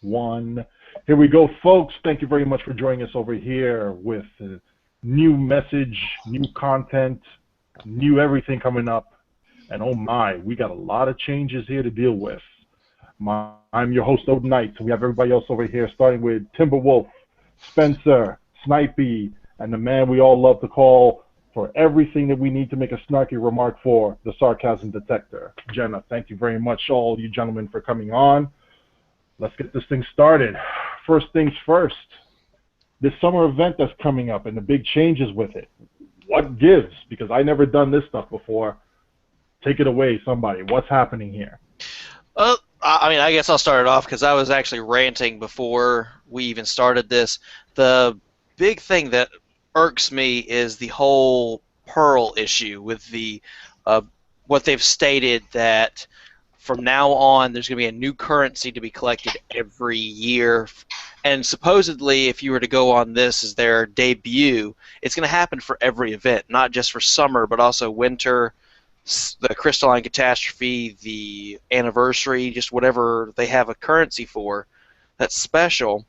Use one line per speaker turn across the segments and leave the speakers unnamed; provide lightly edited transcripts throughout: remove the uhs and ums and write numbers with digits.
One. Here we go, folks. Thank you very much for joining us over here with new message, new content, new everything coming up. And oh my, we got a lot of changes here to deal with. I'm your host, Odin Knight. We have everybody else over here, starting with Timberwolf, Spencer, Snipey, and the man we all love to call for everything that we need to make a snarky remark for, the sarcasm detector. Jenna, thank you very much, all you gentlemen, for coming on. Let's get this thing started. First things first, this summer event that's coming up and the big changes with it. What gives? Because I never done this stuff before. Take it away, somebody. What's happening here?
I guess I'll start it off because I was actually ranting before we even started this. The big thing that irks me is the whole Pearl issue with the what they've stated that from now on there's going to be a new currency to be collected every year, and supposedly if you were to go on this as their debut, it's going to happen for every event, not just for summer but also winter, the crystalline catastrophe, the anniversary, just whatever they have a currency for that's special.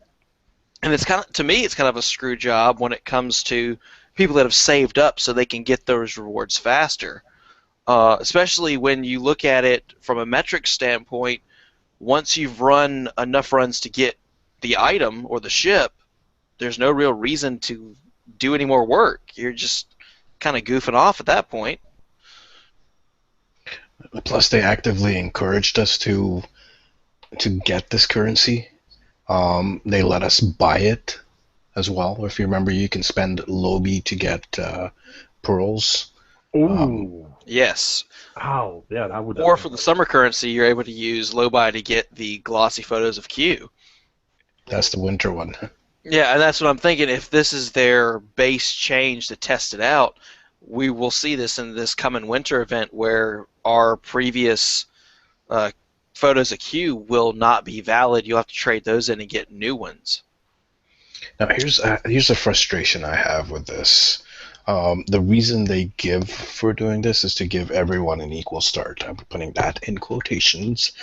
And it's kind of, to me, it's kind of a screw job when it comes to people that have saved up so they can get those rewards faster. Especially when you look at it from a metric standpoint, once you've run enough runs to get the item or the ship, there's no real reason to do any more work. You're just kind of goofing off at that point.
Plus, they actively encouraged us to get this currency. They let us buy it as well. If you remember, you can spend Lobi to get pearls.
Ooh.
Yes.
Oh, yeah, that would.
Or for the summer currency, you're able to use Lobi to get the glossy photos of Q.
That's the winter one.
Yeah, and that's what I'm thinking. If this is their base change to test it out, we will see this in this coming winter event where our previous photos of Q will not be valid. You'll have to trade those in and get new ones.
Now, here's a frustration I have with this. The reason they give for doing this is to give everyone an equal start. I'm putting that in quotations.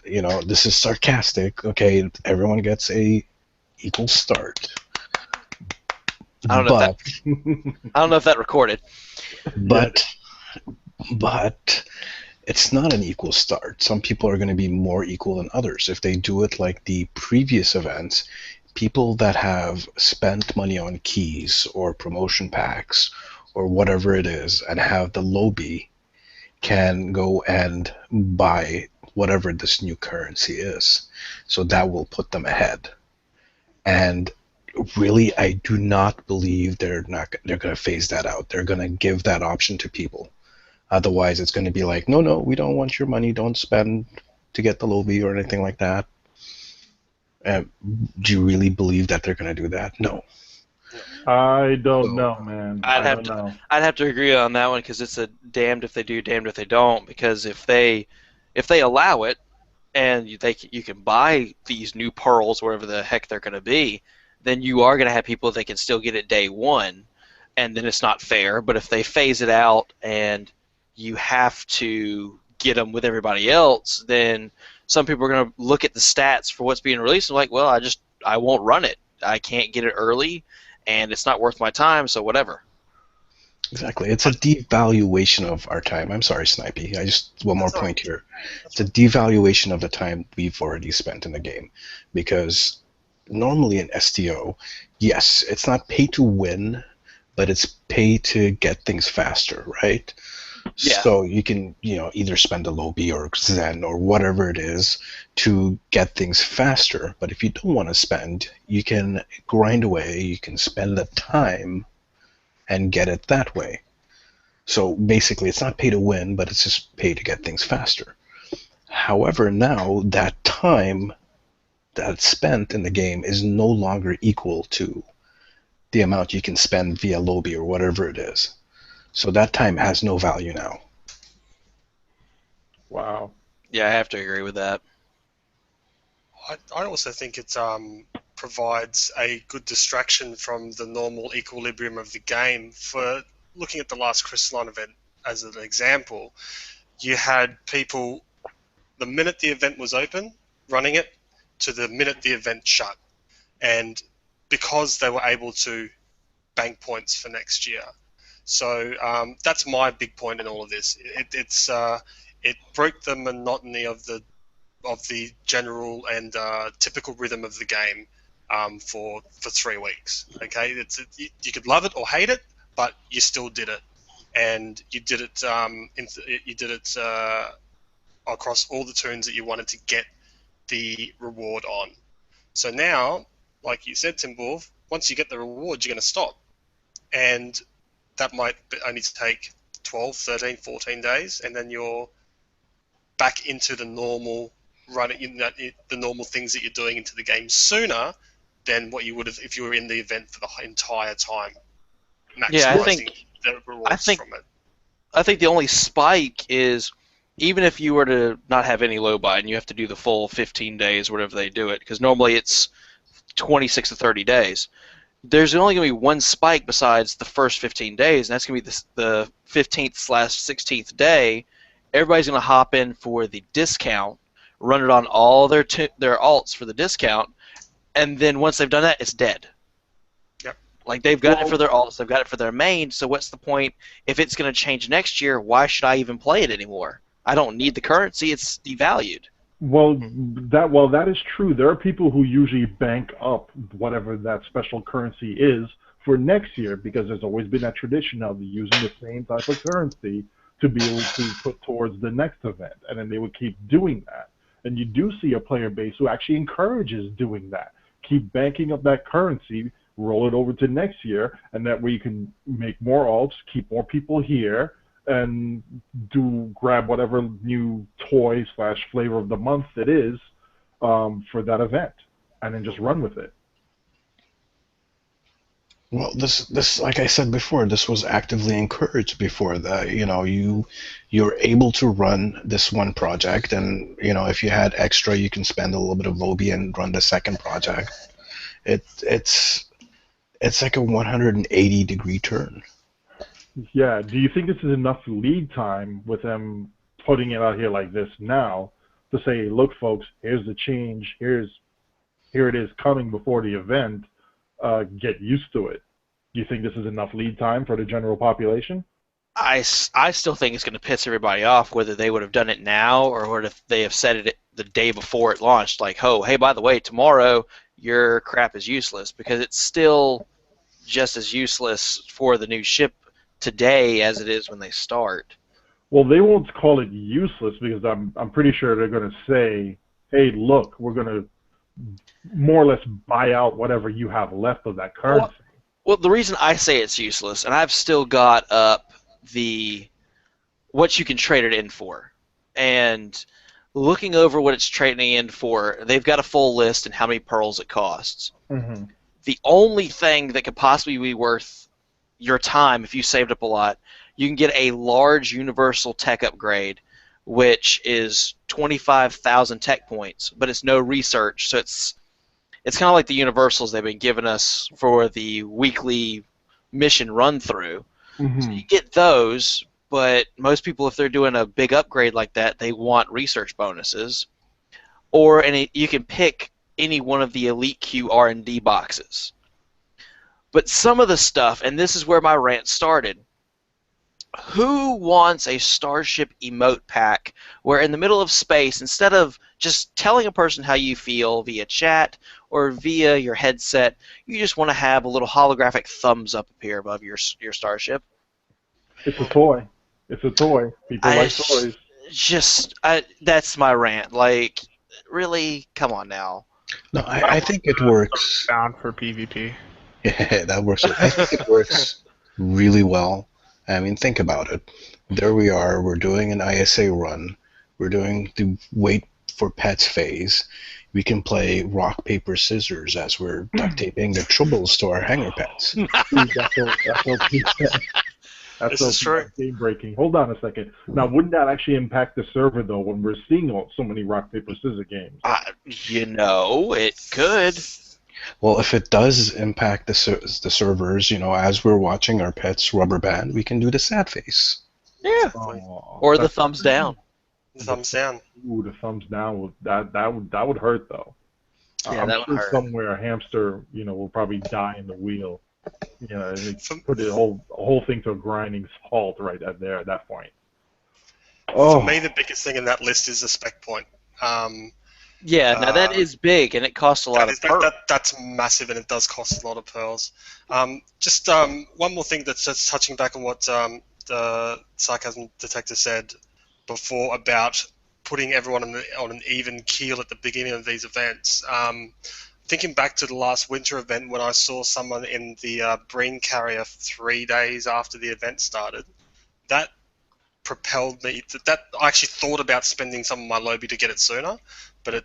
You know, this is sarcastic. Okay, everyone gets a equal start.
I don't know if that recorded.
But it's not an equal start. Some people are going to be more equal than others. If they do it like the previous events, people that have spent money on keys or promotion packs or whatever it is and have the Lobi can go and buy whatever this new currency is. So that will put them ahead. And really, I do not believe they're going to phase that out. They're going to give that option to people. Otherwise, it's going to be like, no, we don't want your money. Don't spend to get the Lobi or anything like that. Do you really believe that they're going to do that? No.
I don't know, man.
I'd have to agree on that one because it's a damned if they do, damned if they don't. Because if they allow it and you can buy these new pearls, wherever the heck they're going to be, then you are going to have people that can still get it day one, and then it's not fair. But if they phase it out and you have to get them with everybody else, then some people are going to look at the stats for what's being released and like, well, I won't run it. I can't get it early, and it's not worth my time, so whatever.
Exactly. It's a devaluation of our time. I'm sorry, Snipey. One more point here. It's a devaluation of the time we've already spent in the game. Because normally in STO, yes, it's not pay to win, but it's pay to get things faster, right? Yeah. So you can, either spend a Lobi or Zen or whatever it is to get things faster. But if you don't want to spend, you can grind away, you can spend the time and get it that way. So basically, it's not pay to win, but it's just pay to get things faster. However, now that time that's spent in the game is no longer equal to the amount you can spend via Lobi or whatever it is. So that time has no value now.
Wow.
Yeah, I have to agree with that.
I also think it provides a good distraction from the normal equilibrium of the game. For looking at the last Crystalline event as an example, you had people, the minute the event was open, running it, to the minute the event shut, and because they were able to bank points for next year. So that's my big point in all of this. It broke the monotony of the general and typical rhythm of the game for 3 weeks. Okay, you could love it or hate it, but you still did it, and you did it. You did it across all the tunes that you wanted to get the reward on. So now, like you said, Timborv, once you get the reward, you're going to stop, and that might only take 12, 13, 14 days, and then you're back into the normal the normal things that you're doing into the game sooner than what you would have if you were in the event for the entire time, maximizing the rewards from it.
I think the only spike is even if you were to not have any low buy and you have to do the full 15 days, whatever they do it, because normally it's 26 to 30 days. There's only going to be one spike besides the first 15 days, and that's going to be the 15th/16th day. Everybody's going to hop in for the discount, run it on all their alts for the discount, and then once they've done that, it's dead.
Yep.
Like, they've got it for their alts, they've got it for their main, so what's the point? If it's going to change next year, why should I even play it anymore? I don't need the currency, it's devalued.
Well, that is true. There are people who usually bank up whatever that special currency is for next year, because there's always been that tradition of using the same type of currency to be able to put towards the next event, and then they would keep doing that. And you do see a player base who actually encourages doing that. Keep banking up that currency, roll it over to next year, and that way you can make more alts, keep more people here, and grab whatever new toy / flavor of the month it is for that event, and then just run with it.
Well, this, like I said before, this was actively encouraged before that. You're able to run this one project, and if you had extra, you can spend a little bit of Vobi and run the second project. It's like a 180-degree turn.
Yeah. Do you think this is enough lead time with them putting it out here like this now to say, look, folks, here's the change. Here it is coming before the event. Get used to it. Do you think this is enough lead time for the general population?
I still think it's going to piss everybody off, whether they would have done it now or if they have said it the day before it launched, like, oh, hey, by the way, tomorrow your crap is useless, because it's still just as useless for the new ship today as it is when they start.
Well, they won't call it useless, because I'm pretty sure they're going to say, hey, look, we're going to more or less buy out whatever you have left of that currency.
Well, the reason I say it's useless, and I've still got up what you can trade it in for, and looking over what it's trading in for, they've got a full list and how many pearls it costs.
Mm-hmm.
The only thing that could possibly be worth your time if you saved up a lot, you can get a large universal tech upgrade, which is 25,000 tech points, but it's no research, so it's kind of like the universals they've been giving us for the weekly mission run-through.
Mm-hmm.
So you get those, but most people, if they're doing a big upgrade like that, they want research bonuses. You can pick any one of the Elite Q R&D boxes. But some of the stuff, and this is where my rant started, who wants a Starship emote pack where in the middle of space, instead of just telling a person how you feel via chat or via your headset, you just want to have a little holographic thumbs up appear above your starship?
It's a toy. It's a toy. People like toys.
That's my rant. Like, really? Come on now.
No, I think it works.
Bound for PvP.
Yeah, that works. I think it works really well. I mean, think about it. There we are. We're doing an ISA run. We're doing the wait for pets phase. We can play rock, paper, scissors as we're duct taping the troubles to our hanger pets.
That's so game breaking. Hold on a second. Now, wouldn't that actually impact the server though? When we're seeing so many rock, paper, scissors games,
it could.
Well, if it does impact the servers, as we're watching our pets rubber band, we can do the sad face.
Yeah. Or the thumbs down.
Thumbs down.
Ooh, the thumbs down. That would hurt though.
Yeah,
I'm
that would
sure
hurt.
somewhere a hamster, will probably die in the wheel. And
For,
put the whole thing to a grinding halt right there at that point.
for
Oh,
me, the biggest thing in that list is the spec point.
Yeah, now that
Uh,
is big, and it costs a lot
That
of
is
pearl.
that's massive, and it does cost a lot of pearls. Just one more thing that's just touching back on what the sarcasm detector said before about putting everyone on an even keel at the beginning of these events. Thinking back to the last winter event when I saw someone in the Breen carrier 3 days after the event started, that propelled me. That I actually thought about spending some of my Lobby to get it sooner, but it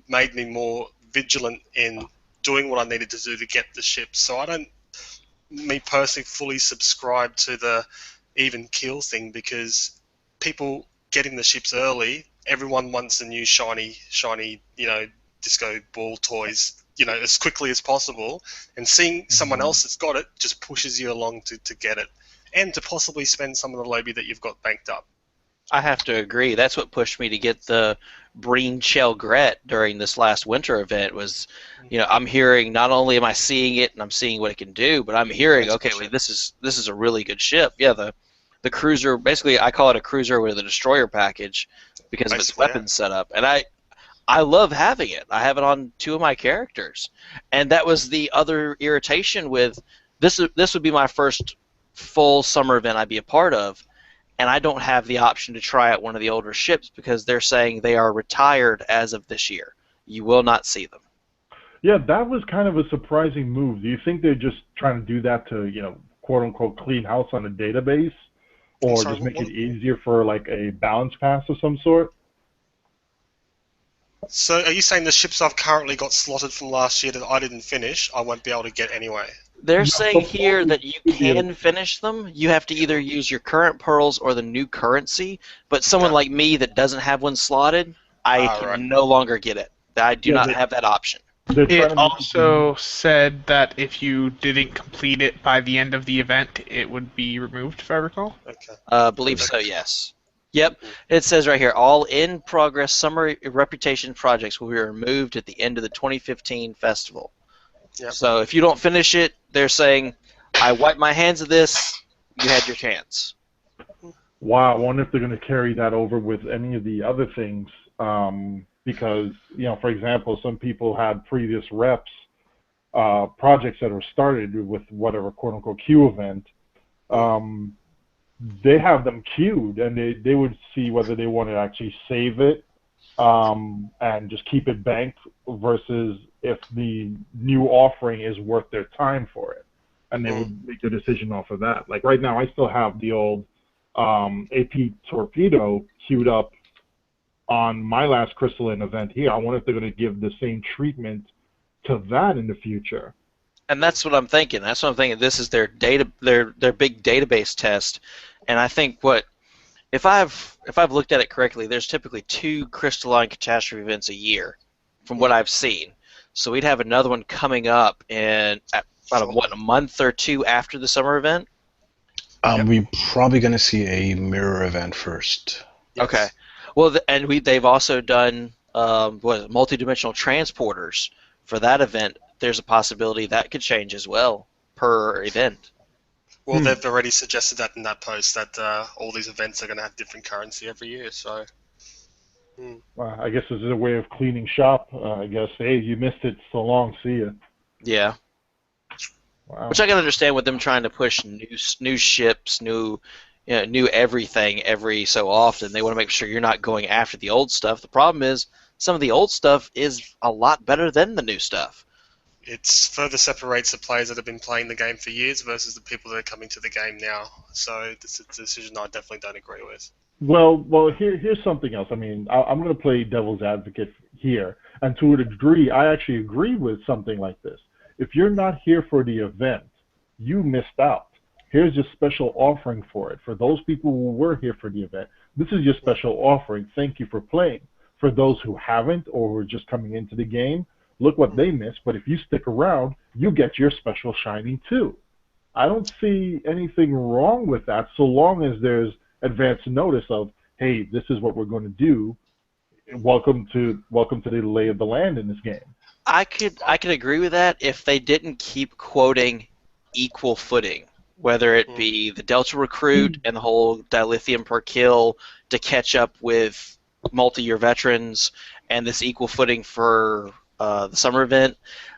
made me more vigilant in doing what I needed to do to get the ship. So I don't, me personally, fully subscribe to the even keel thing because people getting the ships early, everyone wants the new shiny, disco ball toys, as quickly as possible. And seeing someone else that's got it just pushes you along to get it and to possibly spend some of the Lobby that you've got banked up.
I have to agree. That's what pushed me to get the Breen Shell Gret during this last winter event was, I'm hearing, not only am I seeing it and I'm seeing what it can do, but I'm hearing, okay, well, this is a really good ship. Yeah, the cruiser, basically I call it a cruiser with a destroyer package because of its
Basically,
weapon setup. And I love having it. I have it on 2 of my characters. And that was the other irritation with this would be my first full summer event I'd be a part of. And I don't have the option to try out one of the older ships because they're saying they are retired as of this year. You will not see them.
yeah, that was kind of a surprising move. Do you think they're just trying to do that to, quote unquote, clean house on a database, or
sorry,
just make
what?
it easier for like a balance pass of some sort?
So are you saying the ships I've currently got slotted from last year that I didn't finish, I won't be able to get anyway?
They're
No,
saying here that you
yeah.
can finish them. You have to either use your current pearls or the new currency. But someone like me that doesn't have one slotted, I can
Right.
no longer get it. I do
Yeah,
not have that option.
They're trying
It
to make
also said that if you didn't complete it by the end of the event, it would be removed, if I recall.
Okay.
Believe so, yes. Yep, it says right here, all in-progress summer reputation projects will be removed at the end of the 2015 festival.
Yep.
So if you don't finish it, they're saying, I wipe my hands of this, you had your chance.
Wow, I wonder if they're going to carry that over with any of the other things. Because, for example, some people had previous reps, projects that were started with whatever quote-unquote queue event. They have them queued, and they would see whether they want to actually save it and just keep it banked versus if the new offering is worth their time for it. And they would make their decision off of that. Like right now, I still have the old AP Torpedo queued up on my last Crystalline event here. I wonder if they're going to give the same treatment to that in the future.
And that's what I'm thinking. That's what I'm thinking. This is their their big database test. And I think if I've looked at it correctly, there's typically 2 Crystalline Catastrophe events a year, from what I've seen. So we'd have another one coming up in about a month or 2 after the summer event.
We're probably going to see a mirror event first.
Yes.
Okay. Well, they've also done multi-dimensional transporters for that event. There's a possibility that could change as well per event.
Well, they've already suggested that in that post that all these events are going to have different currency every year. So,
I guess this is a way of cleaning shop. I guess, hey, you missed it, so long, see ya.
Yeah.
Wow.
Which I can understand with them trying to push new ships, new everything every so often. They want to make sure you're not going after the old stuff. The problem is some of the old stuff is a lot better than the new stuff.
it further separates the players that have been playing the game for years versus the people that are coming to the game now. So this is a decision I definitely don't agree with.
Well, here's something else. I mean, I'm going to play devil's advocate here, and to a degree, I actually agree with something like this. If you're not here for the event, you missed out. Here's your special offering for it. For those people who were here for the event, this is your special offering. Thank you for playing. For those who haven't or who are just coming into the game, look what they missed. But if you stick around, you get your special shiny too. I don't see anything wrong with that, so long as there's advance notice of, hey, this is what we're going to do. Welcome to the lay of the land in this game.
I could agree with that if they didn't keep quoting equal footing, whether it be the Delta Recruit and the whole dilithium per kill to catch up with multi-year veterans and this equal footing for the summer event.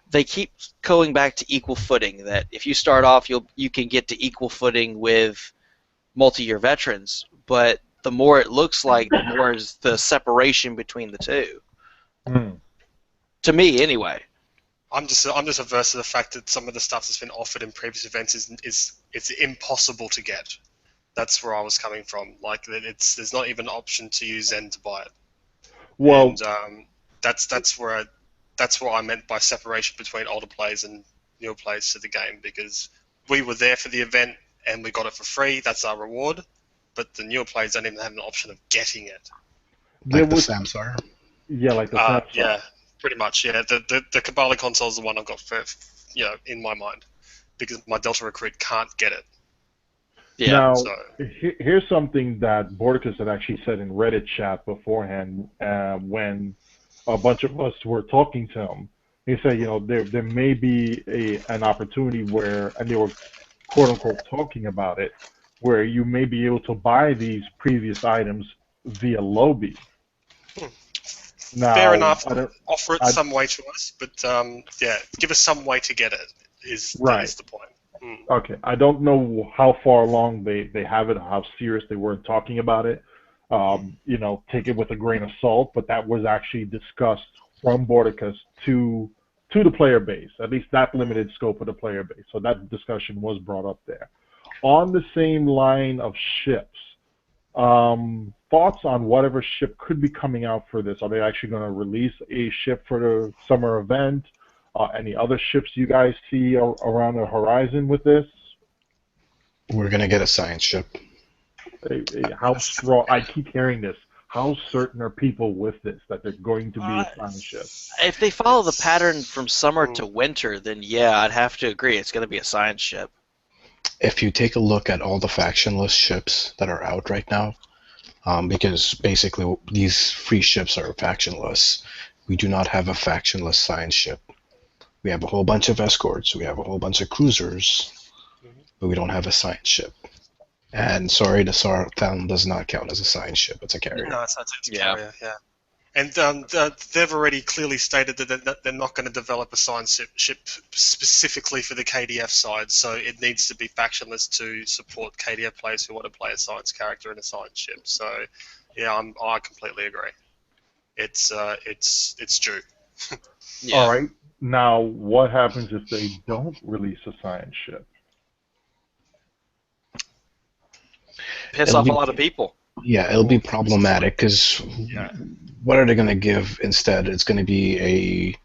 They keep going back to equal footing. That if you start off, you can get to equal footing with multi-year veterans, but the more it looks like, the more is the separation between the two.
Hmm.
To me, anyway.
I'm just averse to the fact that some of the stuff that's been offered in previous events is it's impossible to get. That's where I was coming from. Like there's not even an option to use Zen to buy it.
Well,
And that's where I meant by separation between older players and newer players to the game, because we were there for the event and we got it for free. That's our reward. But the newer players don't even have an option of getting it.
there
Like the
was,
Samsar.
yeah, like the Samsung.
Yeah, pretty much. Yeah, the Kabali console is the one I've got for in my mind, because my Delta Recruit can't get it.
Yeah.
Now,
So
here's something that Borticus had actually said in Reddit chat beforehand when a bunch of us were talking to him. He said, there may be an opportunity where, and they were quote unquote talking about it, where you may be able to buy these previous items via Lobby. Now,
fair enough.
I don't,
Offer it
I-
some way to us, but give us some way to get it. That
Right.
is the point.
Okay, I don't know how far along they have it, how serious they were talking about it. Take it with a grain of salt, but that was actually discussed from Borticus to the player base, at least that limited scope of the player base. So that discussion was brought up there. On the same line of ships, thoughts on whatever ship could be coming out for this? Are they actually going to release a ship for the summer event? Any other ships you guys see around the horizon with this?
We're gonna get a science ship.
How strong? I keep hearing this. How certain are people with this that they're going to be a science ship?
If they follow the pattern from summer to winter, then yeah, I'd have to agree. It's going to be a science ship.
If you take a look at all the factionless ships that are out right now, because basically these free ships are factionless, we do not have a factionless science ship. We have a whole bunch of escorts, we have a whole bunch of cruisers, but we don't have a science ship. And sorry, the Sarthan does not count as a science ship, it's a carrier.
No, it's a
Yeah.
carrier. Yeah. And they've already clearly stated that they're not going to develop a science ship specifically for the KDF side, so it needs to be factionless to support KDF players who want to play a science character in a science ship. So, yeah, I completely agree. It's due.
Yeah.
All right. Now, what happens if they don't release a science ship?
Piss
It'll
off
be-
a lot of people.
Yeah, it'll be problematic because what are they going to give instead? It's going to be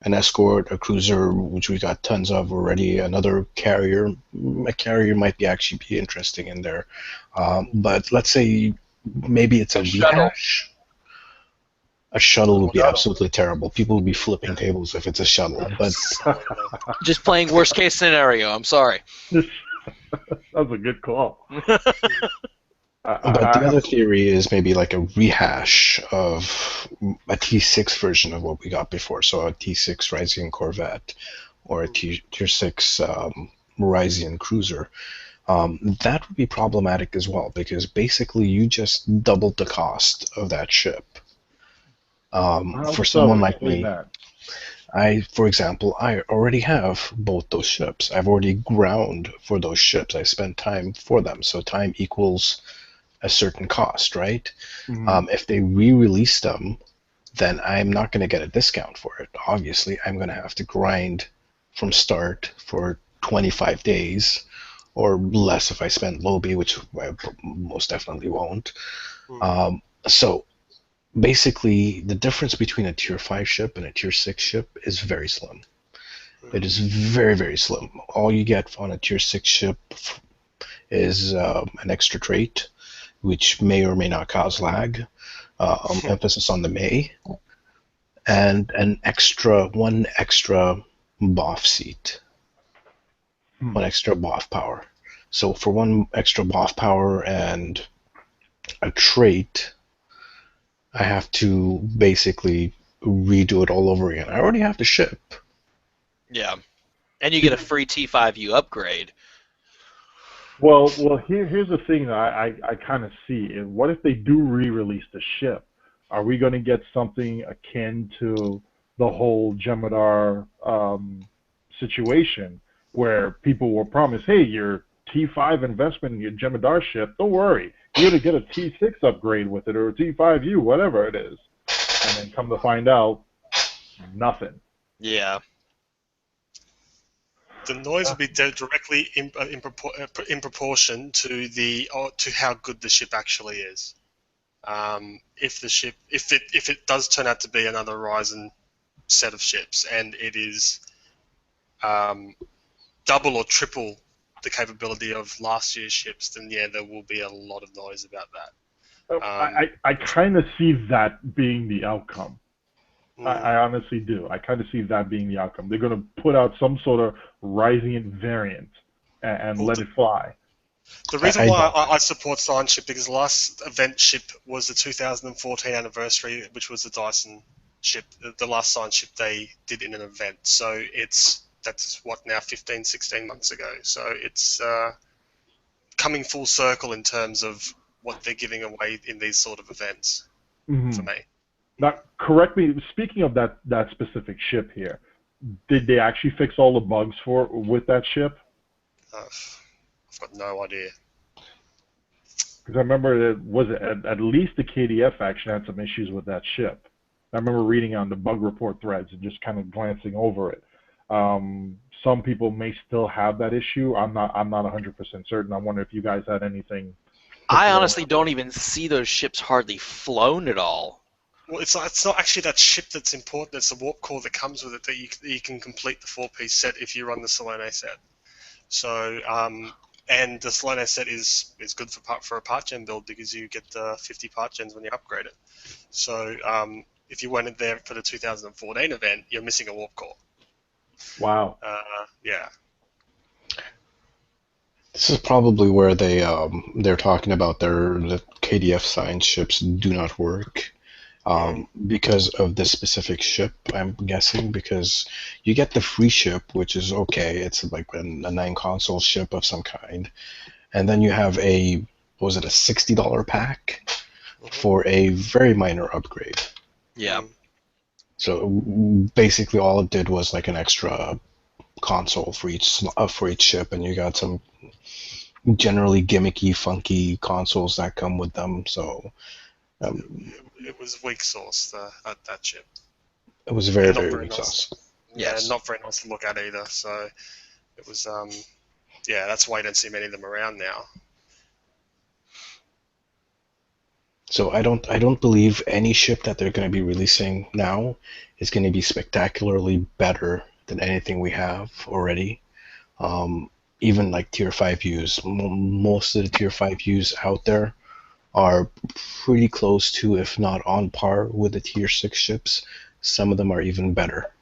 an escort, a cruiser, which we got tons of already, another carrier. A carrier might actually be interesting in there. But let's say maybe it's a rehash. A shuttle would be absolutely terrible. People would be flipping tables if it's a shuttle. But
Just playing worst case scenario. I'm sorry.
That was a good call.
But the other theory is maybe like a rehash of a T6 version of what we got before. So a T6 Ryzian Corvette or a Tier 6 Ryzian Cruiser. That would be problematic as well because basically you just doubled the cost of that ship. For someone like me, for example, I already have both those ships. I've already ground for those ships. I spent time for them. So time equals a certain cost, right?
Mhm.
If they re-release them, then I'm not going to get a discount for it. Obviously, I'm going to have to grind from start for 25 days or less if I spend Lobby, which I most definitely won't. So basically, the difference between a Tier 5 ship and a Tier 6 ship is very slim. It is very, very slim. All you get on a Tier 6 ship is an extra trait, which may or may not cause lag, emphasis on the may, and one extra BOF seat, one extra BOF power. So for one extra BOF power and a trait, I have to basically redo it all over again. I already have the ship.
Yeah. And you get a free T5U upgrade.
Well, here's the thing that I kind of see. What if they do re-release the ship? Are we going to get something akin to the whole Jemadar situation, where people were promised, hey, your T5 investment in your Jemadar ship, don't worry, you're going to get a T6 upgrade with it, or a T5U, whatever it is, and then come to find out, nothing.
Yeah.
The noise would be directly in proportion to to how good the ship actually is. If it does turn out to be another Ryzen set of ships, and it is double or triple the capability of last year's ships, then yeah, there will be a lot of noise about that.
I kind of see that being the outcome. I honestly do. I kind of see that being the outcome. They're going to put out some sort of Rising variant and let it fly.
The reason why I support Science Ship, because the last event ship was the 2014 anniversary, which was the Dyson ship, the last Science Ship they did in an event. So that's what, now 15, 16 months ago. So it's coming full circle in terms of what they're giving away in these sort of events for me.
Now, correct me, speaking of that specific ship here, did they actually fix all the bugs with that ship?
I've got no idea.
Because I remember at least the KDF faction had some issues with that ship. I remember reading on the bug report threads and just kind of glancing over it. Some people may still have that issue. I'm not 100% certain. I wonder if you guys had anything.
I honestly don't even see those ships hardly flown at all.
Well, it's not actually that ship that's important. It's the warp core that comes with it that you can complete the 4-piece set if you run the Salone set. So, and the Salone set is good for a part gen build, because you get 50 part gens when you upgrade it. So, if you went in there for the 2014 event, you're missing a warp core.
Wow.
Yeah.
This is probably where they're talking about the KDF science ships do not work. Because of this specific ship, I'm guessing, because you get the free ship, which is okay. It's like a 9-console ship of some kind. And then you have a $60 pack for a very minor upgrade.
Yeah.
So basically all it did was like an extra console for each ship, and you got some generally gimmicky, funky consoles that come with them. So
it was weak sauce at that ship.
It was very weak sauce.
Yes.
Yeah, not very nice to look at either. So it was, yeah, that's why you don't see many of them around now.
So I don't believe any ship that they're going to be releasing now is going to be spectacularly better than anything we have already. Even like Tier 5 U's, most of the Tier 5 U's out there are pretty close to, if not on par with the Tier 6 ships. Some of them are even better.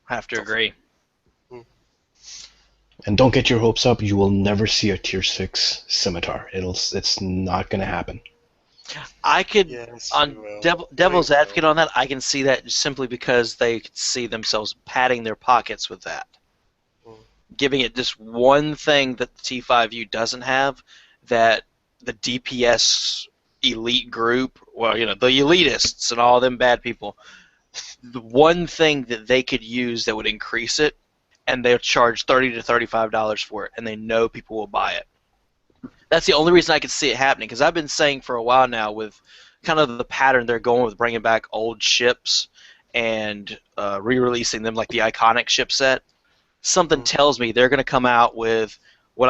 Have to agree.
And don't get your hopes up. You will never see a Tier 6 Scimitar. It's not going to happen.
I could,
Yes,
on Devil's Advocate on that, I can see that simply because they could see themselves padding their pockets with that. Giving it just one thing that the T5U doesn't have, that the DPS elite group, well, you know, the elitists and all them bad people, the one thing that they could use that would increase it, and they'll charge $30 to $35 for it, and they know people will buy it. That's the only reason I could see it happening, because I've been saying for a while now, with kind of the pattern they're going with, bringing back old ships and re-releasing them like the iconic ship set, something tells me they're going to come out with what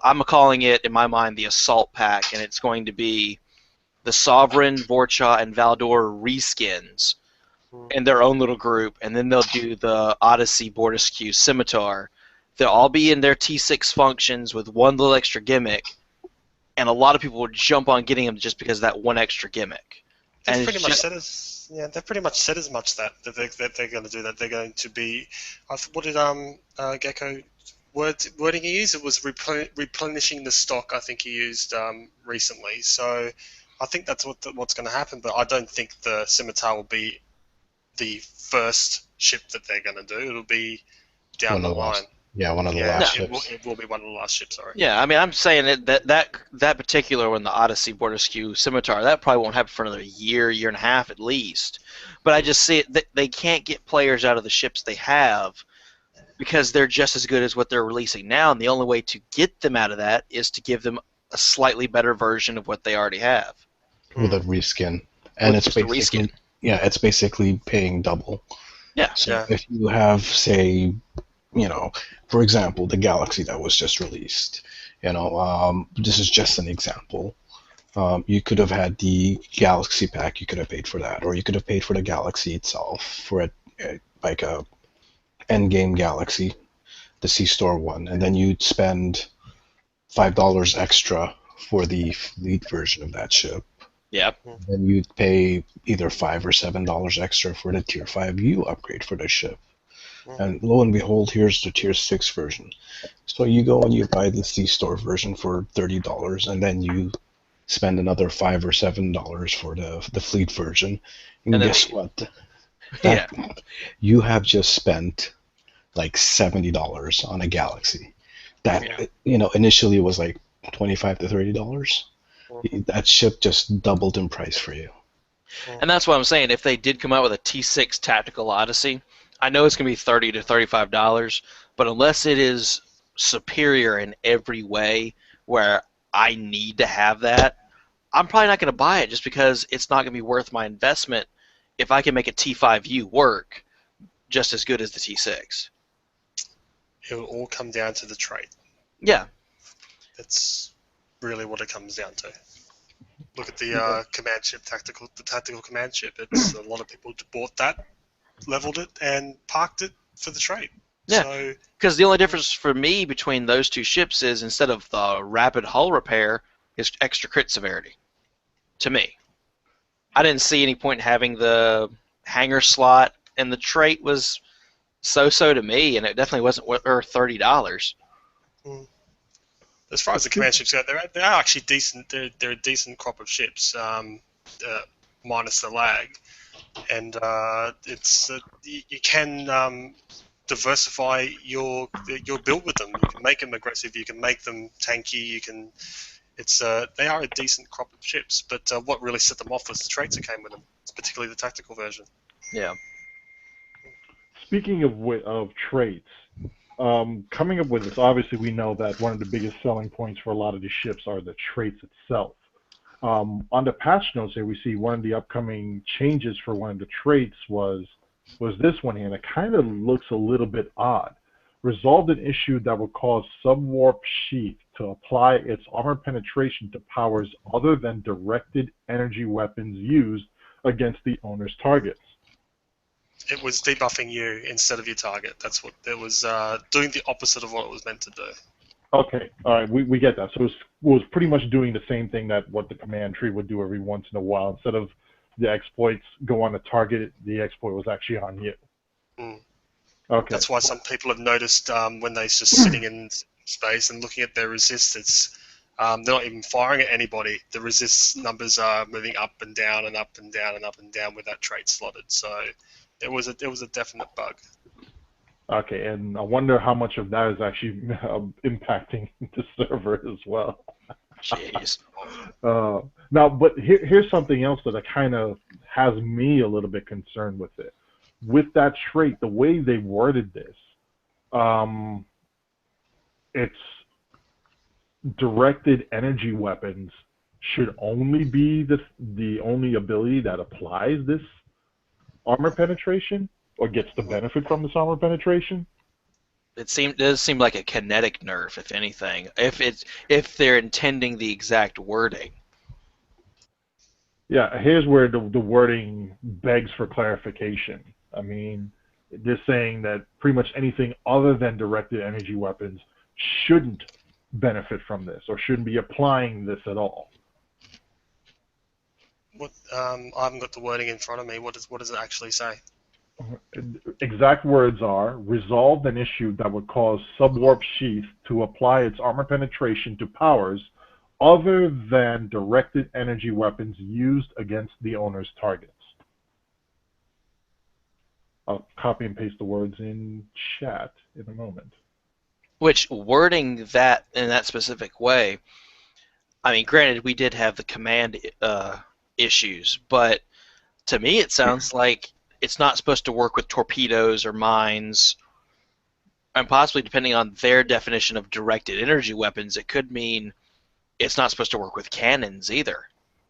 I'm calling it in my mind the Assault Pack, and it's going to be the Sovereign, Vorcha, and Valdor reskins in their own little group, and then they'll do the Odyssey, Bortisque, Scimitar. They'll all be in their T6 functions with one little extra gimmick, and a lot of people will jump on getting them just because of that one extra gimmick.
They've pretty much said as much that they're going to do that. They're going to be. What did Gecko wording he used? It was replenishing the stock. I think he used recently. So I think that's what's going to happen. But I don't think the Scimitar will be the first ship that they're going to do. It'll be down
One
the
of the
line.
last, yeah, one of the
Yeah,
last
No.
ships.
it will be one of the last ships. Sorry.
Yeah, I mean, I'm saying that particular one, the Odyssey Border Skew Scimitar, that probably won't happen for another year and a half at least. But I just see it. They can't get players out of the ships they have because they're just as good as what they're releasing now, and the only way to get them out of that is to give them a slightly better version of what they already have.
With a reskin, and
With
it's
just a
basically
reskin.
it's basically paying double.
Yeah.
So
Yeah.
if you have, say, for example, the Galaxy that was just released, this is just an example. You could have had the Galaxy pack. You could have paid for that, or you could have paid for the Galaxy itself for like a Endgame Galaxy, the C-Store one, and then you'd spend $5 extra for the fleet version of that ship.
Yeah.
Then you'd pay either $5 or $7 extra for the Tier 5U upgrade for the ship. And lo and behold, here's the Tier 6 version. So you go and you buy the C-Store version for $30, and then you spend another $5 or $7 for the fleet version. And
then
guess what?
Yeah.
You have just spent like $70 on a Galaxy. That initially was like $25 to $30. That ship just doubled in price for you.
And that's what I'm saying. If they did come out with a T6 Tactical Odyssey, I know it's going to be $30 to $35, but unless it is superior in every way where I need to have that, I'm probably not going to buy it just because it's not going to be worth my investment if I can make a T5U work just as good as the T6.
It will all come down to the trait.
Yeah.
That's really what it comes down to. Look at the command ship, the tactical command ship. It's a lot of people bought that, leveled it, and parked it for the trait.
Yeah.
So,
Because the only difference for me between those two ships is instead of the rapid hull repair, is extra crit severity. To me. I didn't see any point in having the hangar slot, and the trait was so-so to me, and it definitely wasn't worth $30.
as far as the command ships go, they're actually decent. They're a decent crop of ships, minus the lag, and it's you can diversify your build with them. You can make them aggressive. You can make them tanky. You can. They are a decent crop of ships, but what really set them off was the traits that came with them, particularly the tactical version.
Yeah.
Speaking of traits, coming up with this, obviously we know that one of the biggest selling points for a lot of these ships are the traits itself. On the patch notes here, we see one of the upcoming changes for one of the traits was this one here, and it kind of looks a little bit odd. Resolved an issue that would cause Subwarp Sheath to apply its armor penetration to powers other than directed energy weapons used against the owner's targets.
It was debuffing you instead of your target. That's what it was doing, the opposite of what it was meant to do.
Okay, all right, we get that. So it was pretty much doing the same thing that what the command tree would do every once in a while. Instead of the exploits go on a target, the exploit was actually on you. Okay.
That's why some people have noticed when they're just sitting in space and looking at their resistance, they're not even firing at anybody. The resist numbers are moving up and down and up and down and up and down with that trait slotted. So it was a definite bug.
Okay, and I wonder how much of that is actually impacting the server as well.
Jeez.
Now, but here's something else that kind of has me a little bit concerned with it. With that trait, the way they worded this, it's directed energy weapons should only be the only ability that applies this armor penetration or gets the benefit from this armor penetration.
It does seem like a kinetic nerf, if anything. If they're intending the exact wording.
Yeah, here's where the wording begs for clarification. I mean, they're saying that pretty much anything other than directed energy weapons shouldn't benefit from this or shouldn't be applying this at all.
What I haven't got the wording in front of me. What does it actually say?
Exact words are, resolved an issue that would cause Subwarp Sheath to apply its armor penetration to powers other than directed energy weapons used against the owner's targets. I'll copy and paste the words in chat in a moment.
Which, wording that in that specific way, I mean, granted, we did have the command issues, but to me it sounds like it's not supposed to work with torpedoes or mines, and possibly depending on their definition of directed energy weapons, it could mean it's not supposed to work with cannons either.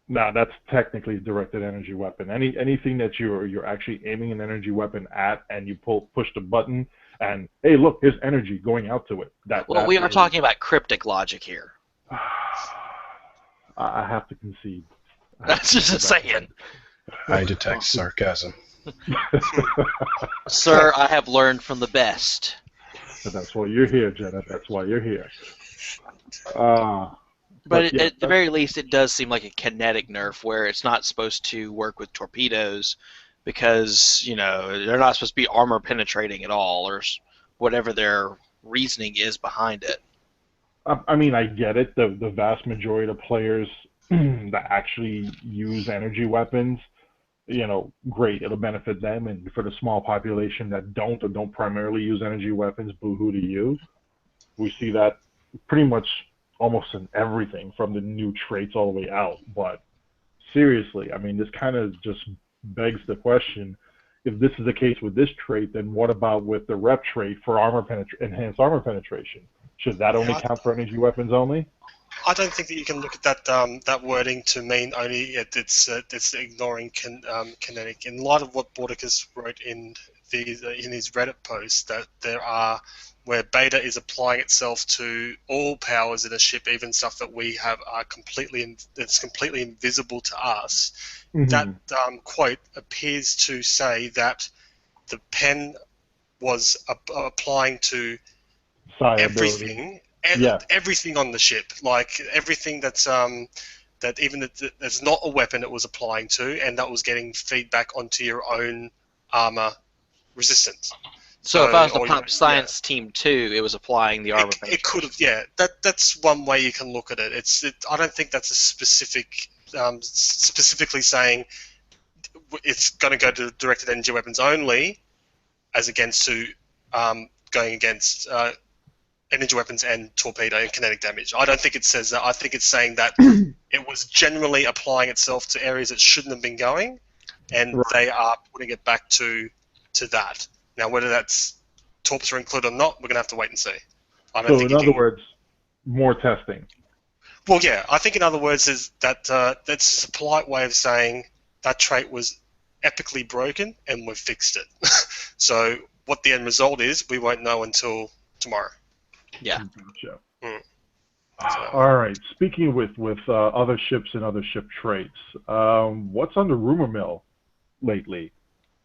No, that's technically a directed energy weapon. Anything that you're actually aiming an energy weapon at, and you push the button, and hey, look, there's energy going out to it.
Well, we are talking about cryptic logic here.
I have to concede.
That's just saying.
I detect sarcasm.
Sir, I have learned from the best.
So that's why you're here, Jenna. That's why you're here.
But yeah, at the very least, it does seem like a kinetic nerf where it's not supposed to work with torpedoes because, you know, they're not supposed to be armor penetrating at all, or whatever their reasoning is behind it.
I mean, I get it. The vast majority of players that actually use energy weapons, you know, great, it'll benefit them. And for the small population that don't primarily use energy weapons, boo-hoo to you. We see that pretty much almost in everything from the new traits all the way out. But seriously, I mean, this kind of just begs the question, if this is the case with this trait, then what about with the rep trait for enhanced armor penetration? Should that only count for energy weapons only?
I don't think that you can look at that that wording to mean only it's ignoring kinetic. In light of what Bordicus wrote in his Reddit post, that there are where beta is applying itself to all powers in a ship, even stuff that we have are completely invisible to us. Mm-hmm. That quote appears to say that the pen was applying to everything. Everything on the ship, like everything that's that's not a weapon it was applying to, and that was getting feedback onto your own armor resistance.
So if I was the Pop Science Team 2, it was applying the armor penetration.
It could have, yeah. That's one way you can look at it. I don't think that's a specifically saying it's going to go to directed energy weapons only, as against to going against energy weapons and torpedo and kinetic damage. I don't think it says that. I think it's saying that it was generally applying itself to areas it shouldn't have been going, and they are putting it back to that. Now, whether that's torps are included or not, we're going to have to wait and see.
So, in other words, more testing.
Well, yeah. I think, in other words, is that that's a polite way of saying that trait was epically broken and we've fixed it. So, what the end result is, we won't know until tomorrow.
Yeah.
Gotcha. All right. Speaking with other ships and other ship traits, what's on the rumor mill lately?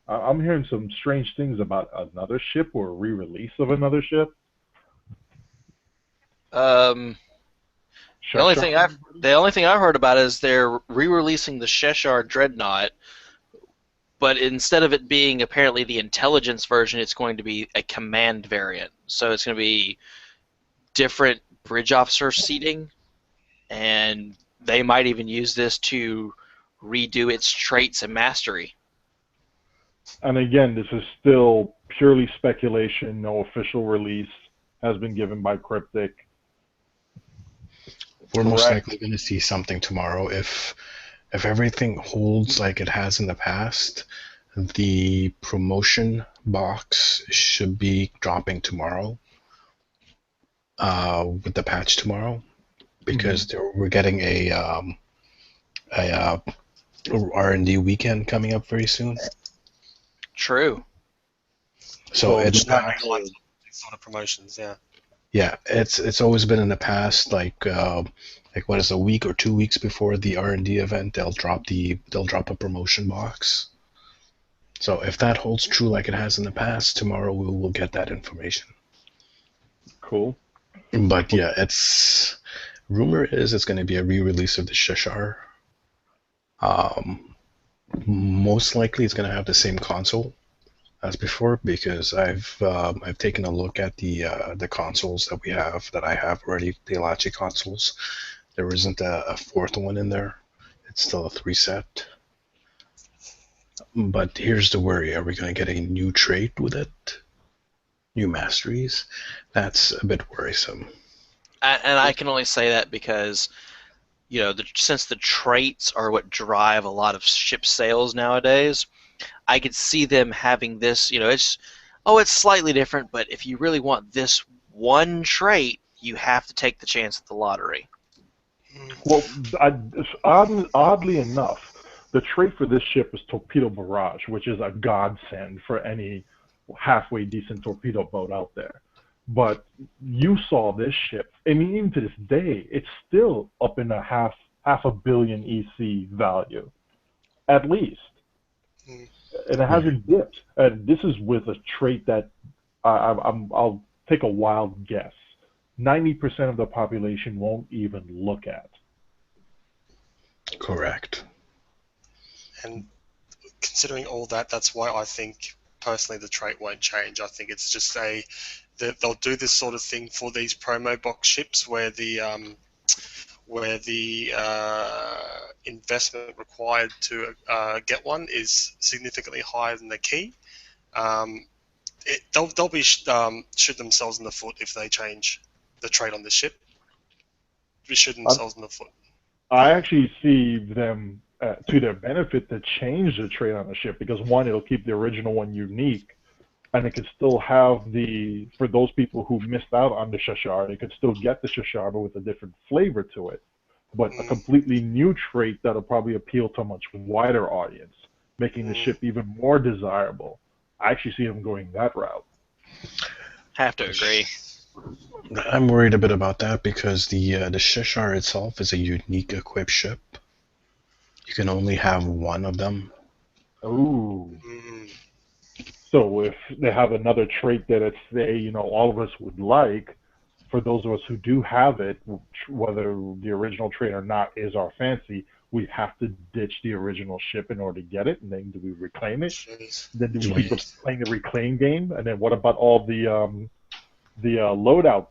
I'm hearing some strange things about another ship or a re-release of another ship.
The only thing I've heard about is they're re-releasing the Cheshire Dreadnought, but instead of it being apparently the intelligence version, it's going to be a command variant. So it's going to be different bridge officer seating, and they might even use this to redo its traits and mastery.
And again, this is still purely speculation. No official release has been given by Cryptic.
We're most likely going to see something tomorrow. If everything holds like it has in the past, the promotion box should be dropping tomorrow with the patch tomorrow, because we're getting a R&D weekend coming up very soon.
True.
So it's not
like sort of promotions, yeah.
Yeah, it's always been in the past, like what is a week or 2 weeks before the R&D event, they'll drop a promotion box. So if that holds true like it has in the past, tomorrow we will get that information.
Cool.
But yeah, rumor is it's going to be a re-release of the Cheshire. Most likely it's going to have the same console as before, because I've taken a look at the consoles that I have already, the Apache consoles. There isn't a fourth one in there. It's still a 3 set. But here's the worry: are we going to get a new trait with it? New masteries? That's a bit worrisome.
And I can only say that because since the traits are what drive a lot of ship sales nowadays, I could see them having this. It's slightly different, but if you really want this one trait, you have to take the chance at the lottery.
Well, oddly enough, the trait for this ship is Torpedo Barrage, which is a godsend for any halfway decent torpedo boat out there. But you saw this ship, and even to this day, it's still up in a half a billion EC value, at least, and it hasn't dipped. And this is with a trait that I'll take a wild guess. 90% of the population won't even look at.
Correct.
And considering all that, that's why I think personally the trait won't change. I think it's just they'll do this sort of thing for these promo box ships where the investment required to get one is significantly higher than the key. They'll be shoot themselves in the foot if they change the trait on the ship. Be shooting themselves in the foot.
I actually see them to their benefit to change the trait on the ship because one, it'll keep the original one unique, and it could still have for those people who missed out on the Shashar, they could still get the Shashar but with a different flavor to it, but a completely new trait that'll probably appeal to a much wider audience, making the ship even more desirable. I actually see them going that route.
Have to agree.
I'm worried a bit about that because the Sheshar itself is a unique equipped ship. You can only have one of them.
Ooh. So if they have another trait that all of us would like, for those of us who do have it, whether the original trait or not is our fancy, we have to ditch the original ship in order to get it, and then do we reclaim it? Then do we keep playing the reclaim game? And then what about all the loadout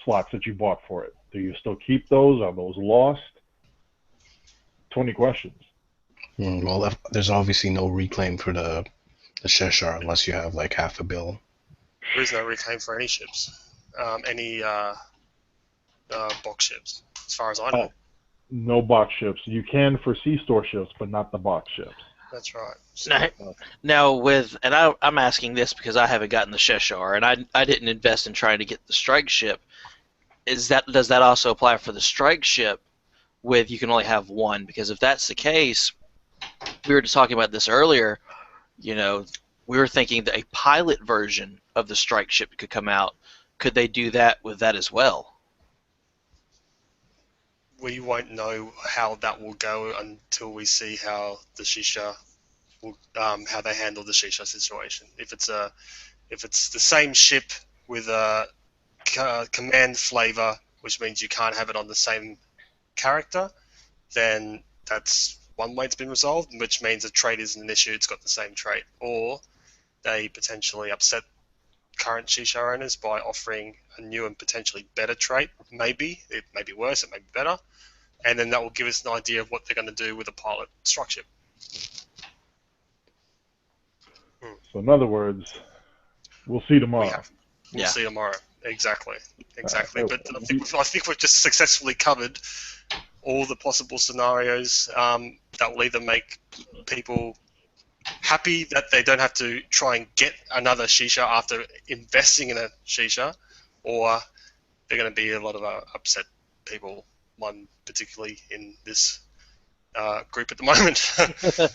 slots that you bought for it? Do you still keep those? Are those lost? 20 questions.
Well, there's obviously no reclaim for the Sheshar unless you have like half a bill.
There is no reclaim for any ships, any box ships, as far as I know.
No box ships. You can for C-store ships, but not the box ships.
That's right.
Now I'm asking this because I haven't gotten the Sheshar, and I didn't invest in trying to get the strike ship. Does that also apply for the strike ship? With you can only have one, because if that's the case, we were just talking about this earlier. We were thinking that a pilot version of the strike ship could come out. Could they do that with that as well?
We won't know how that will go until we see how the Shisha will, how they handle the Shisha situation. If it's the same ship with a command flavor, which means you can't have it on the same character, then that's one way it's been resolved, which means a trait isn't an issue, it's got the same trait. Or they potentially upset current Shisha owners by offering a new and potentially better trait. Maybe it may be worse, it may be better, and then that will give us an idea of what they're going to do with a pilot strike ship.
So in other words, we'll see tomorrow.
We'll see tomorrow. Exactly. But I think we've just successfully covered all the possible scenarios that will either make people happy that they don't have to try and get another Shisha after investing in a Shisha, or they're going to be a lot of upset people, one particularly in this group at the moment.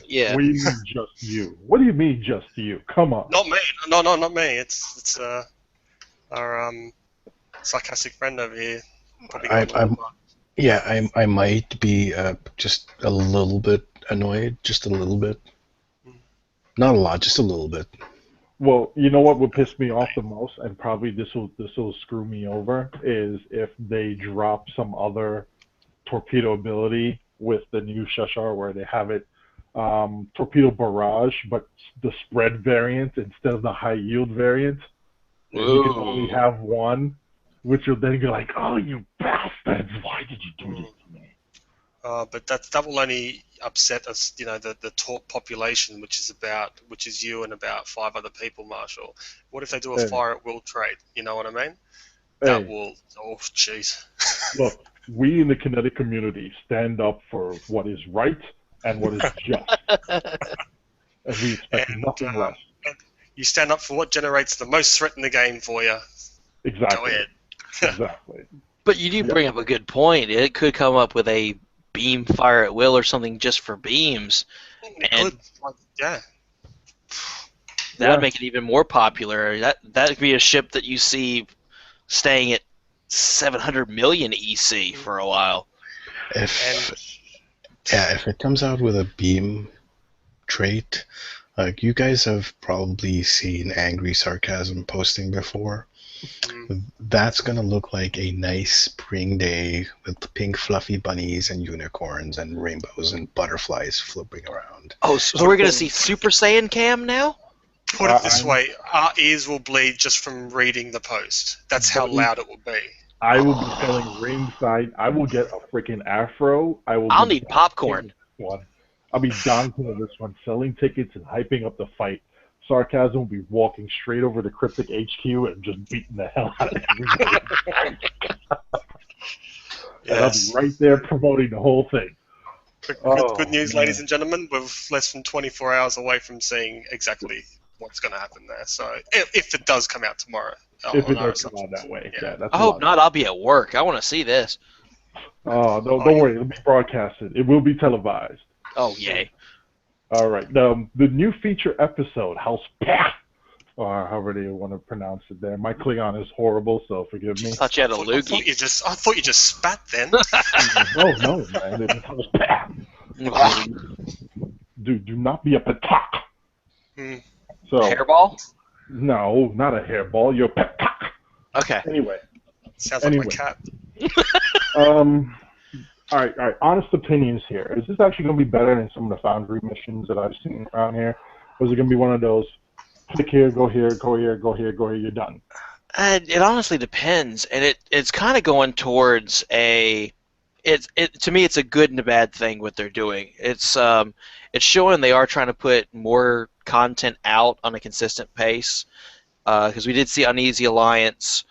Yeah.
What do you mean just you? What do you mean just you? Come on.
Not me. No, not me. It's our sarcastic friend over here.
I might be just a little bit annoyed, just a little bit. Not a lot, just a little bit.
Well, you know what would piss me off the most, and probably this will screw me over, is if they drop some other torpedo ability with the new Sheshar where they have it torpedo barrage, but the spread variant instead of the high yield variant. You can only have one, which will then go like, "Oh, you bastards! Why did you do this to me?"
But that will only upset us, the Torp population, which is you and about 5 other people, Marshall. What if they do a
Hey,
fire at will trade? You know what I mean? That
hey,
will. Oh, jeez.
look, we in the kinetic community stand up for what is right and what is just, and we expect
And
nothing less.
you stand up for what generates the most threat in the game for you. Go
Exactly.
ahead.
Exactly.
But you do
Yeah.
bring up a good point. It could come up with a beam fire at will or something just for beams. And
Good. Yeah.
that'd
Yeah.
make it even more popular. That could be a ship that you see staying at 700 million EC for a while.
If
And
if it comes out with a beam trait, like you guys have probably seen Angry Sarcasm posting before. That's gonna look like a nice spring day with pink fluffy bunnies and unicorns and rainbows and butterflies flipping around.
Oh, so we're going to see Super Saiyan Cam now?
put it this
I'm-
way, our ears will bleed just from reading the post. That's how
Buddy.
loud it will be.
I will be telling ringside. I will get a freaking afro.
I'll need popcorn.
One. I'll be dancing on this one, selling tickets and hyping up the fight. Sarcasm will be walking straight over to Cryptic HQ and just beating the hell out of everybody. And I'll be right there promoting the whole thing.
Good news,
man.
ladies and gentlemen. We're less than 24 hours away from seeing exactly what's going to happen there. So, if it does come out tomorrow,
If
on
it
our
does come out
assumptions.
that way.
Yeah.
Yeah, that's
I
a
hope
lot.
not. I'll be at work. I want to see this.
Oh, no, don't worry. It'll be broadcasted. It will be televised.
Oh, yay.
All right. The new feature episode, House Pack, or however they want to pronounce it there. My Klingon is horrible, so forgive me.
Thought you had a
I thought
loogie.
you just spat then.
No, man. It's House Pack. Do not be a patak.
Hmm.
So,
Hairball?
no, not a hairball. You're a patak.
Okay.
Anyway.
Sounds like
Anyway.
my cat.
All right. Honest opinions here. Is this actually going to be better than some of the Foundry missions that I've seen around here? Or is it going to be one of those, click here, go here, go here, go here, go here, you're done?
It honestly depends, and it's kind of going towards to me it's a good and a bad thing what they're doing. It's showing they are trying to put more content out on a consistent pace, because we did see Uneasy Allies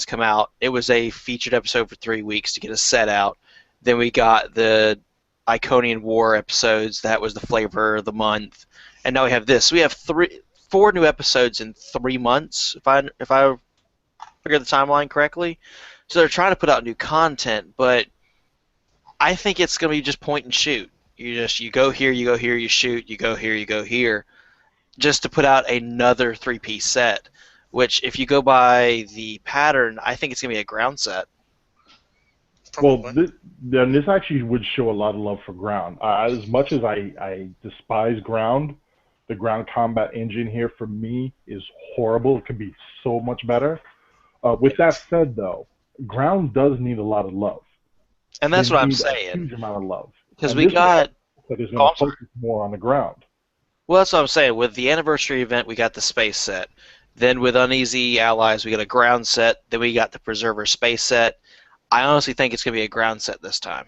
come out. It was a featured episode for 3 weeks to get us set out. Then we got the Iconian War episodes. That was the flavor of the month, and now we have this. We have 4 new episodes in 3 months, if I figure the timeline correctly. So they're trying to put out new content, but I think it's going to be just point and shoot. You go here, you go here, you shoot, you go here, you go here, just to put out another 3-piece set. Which, if you go by the pattern, I think it's going to be a ground set.
Probably.
Well, this actually would show a lot of love for ground. As much as I despise ground, the ground combat engine here for me is horrible. It could be so much better. With that said, though, ground does need a lot of love.
And that's
They
what I'm
need a
saying.
huge amount of love.
Because
And
we
this
got...
that is
Oh,
going
I'm
to
sorry.
focus more on the ground.
Well, that's what I'm saying. With the anniversary event, we got the space set. Then with Uneasy Allies, we got a ground set. Then we got the Preserver space set. I honestly think it's going to be a ground set this time,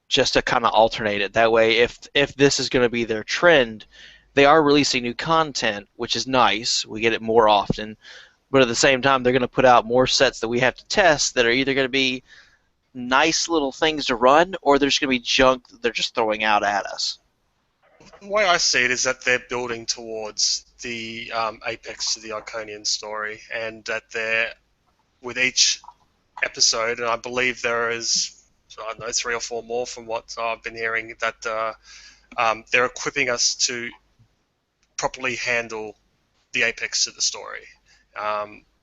just to kind of alternate it. That way, if this is going to be their trend, they are releasing new content, which is nice. We get it more often. But at the same time, they're going to put out more sets that we have to test that are either going to be nice little things to run, or they're just going to be junk that they're just throwing out at us.
The way I see it is that they're building towards the apex to the Iconian story, and that they're, with each episode, and I believe there is, I don't know, 3 or 4 more from what I've been hearing, that they're equipping us to properly handle the apex to the story,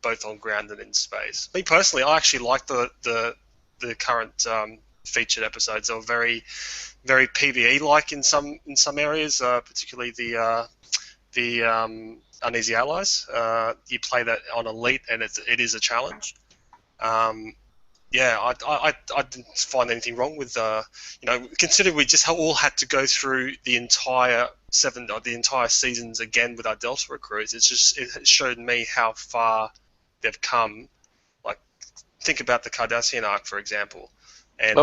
both on ground and in space. Me personally, I actually like the current featured episodes. They were very, very PvE-like in some areas, particularly the Uneasy Allies. You play that on Elite, and it is a challenge. Yeah, I didn't find anything wrong with considering we just all had to go through the entire seasons again with our Delta recruits. It showed me how far they've come. Like, think about the Cardassian arc, for example. and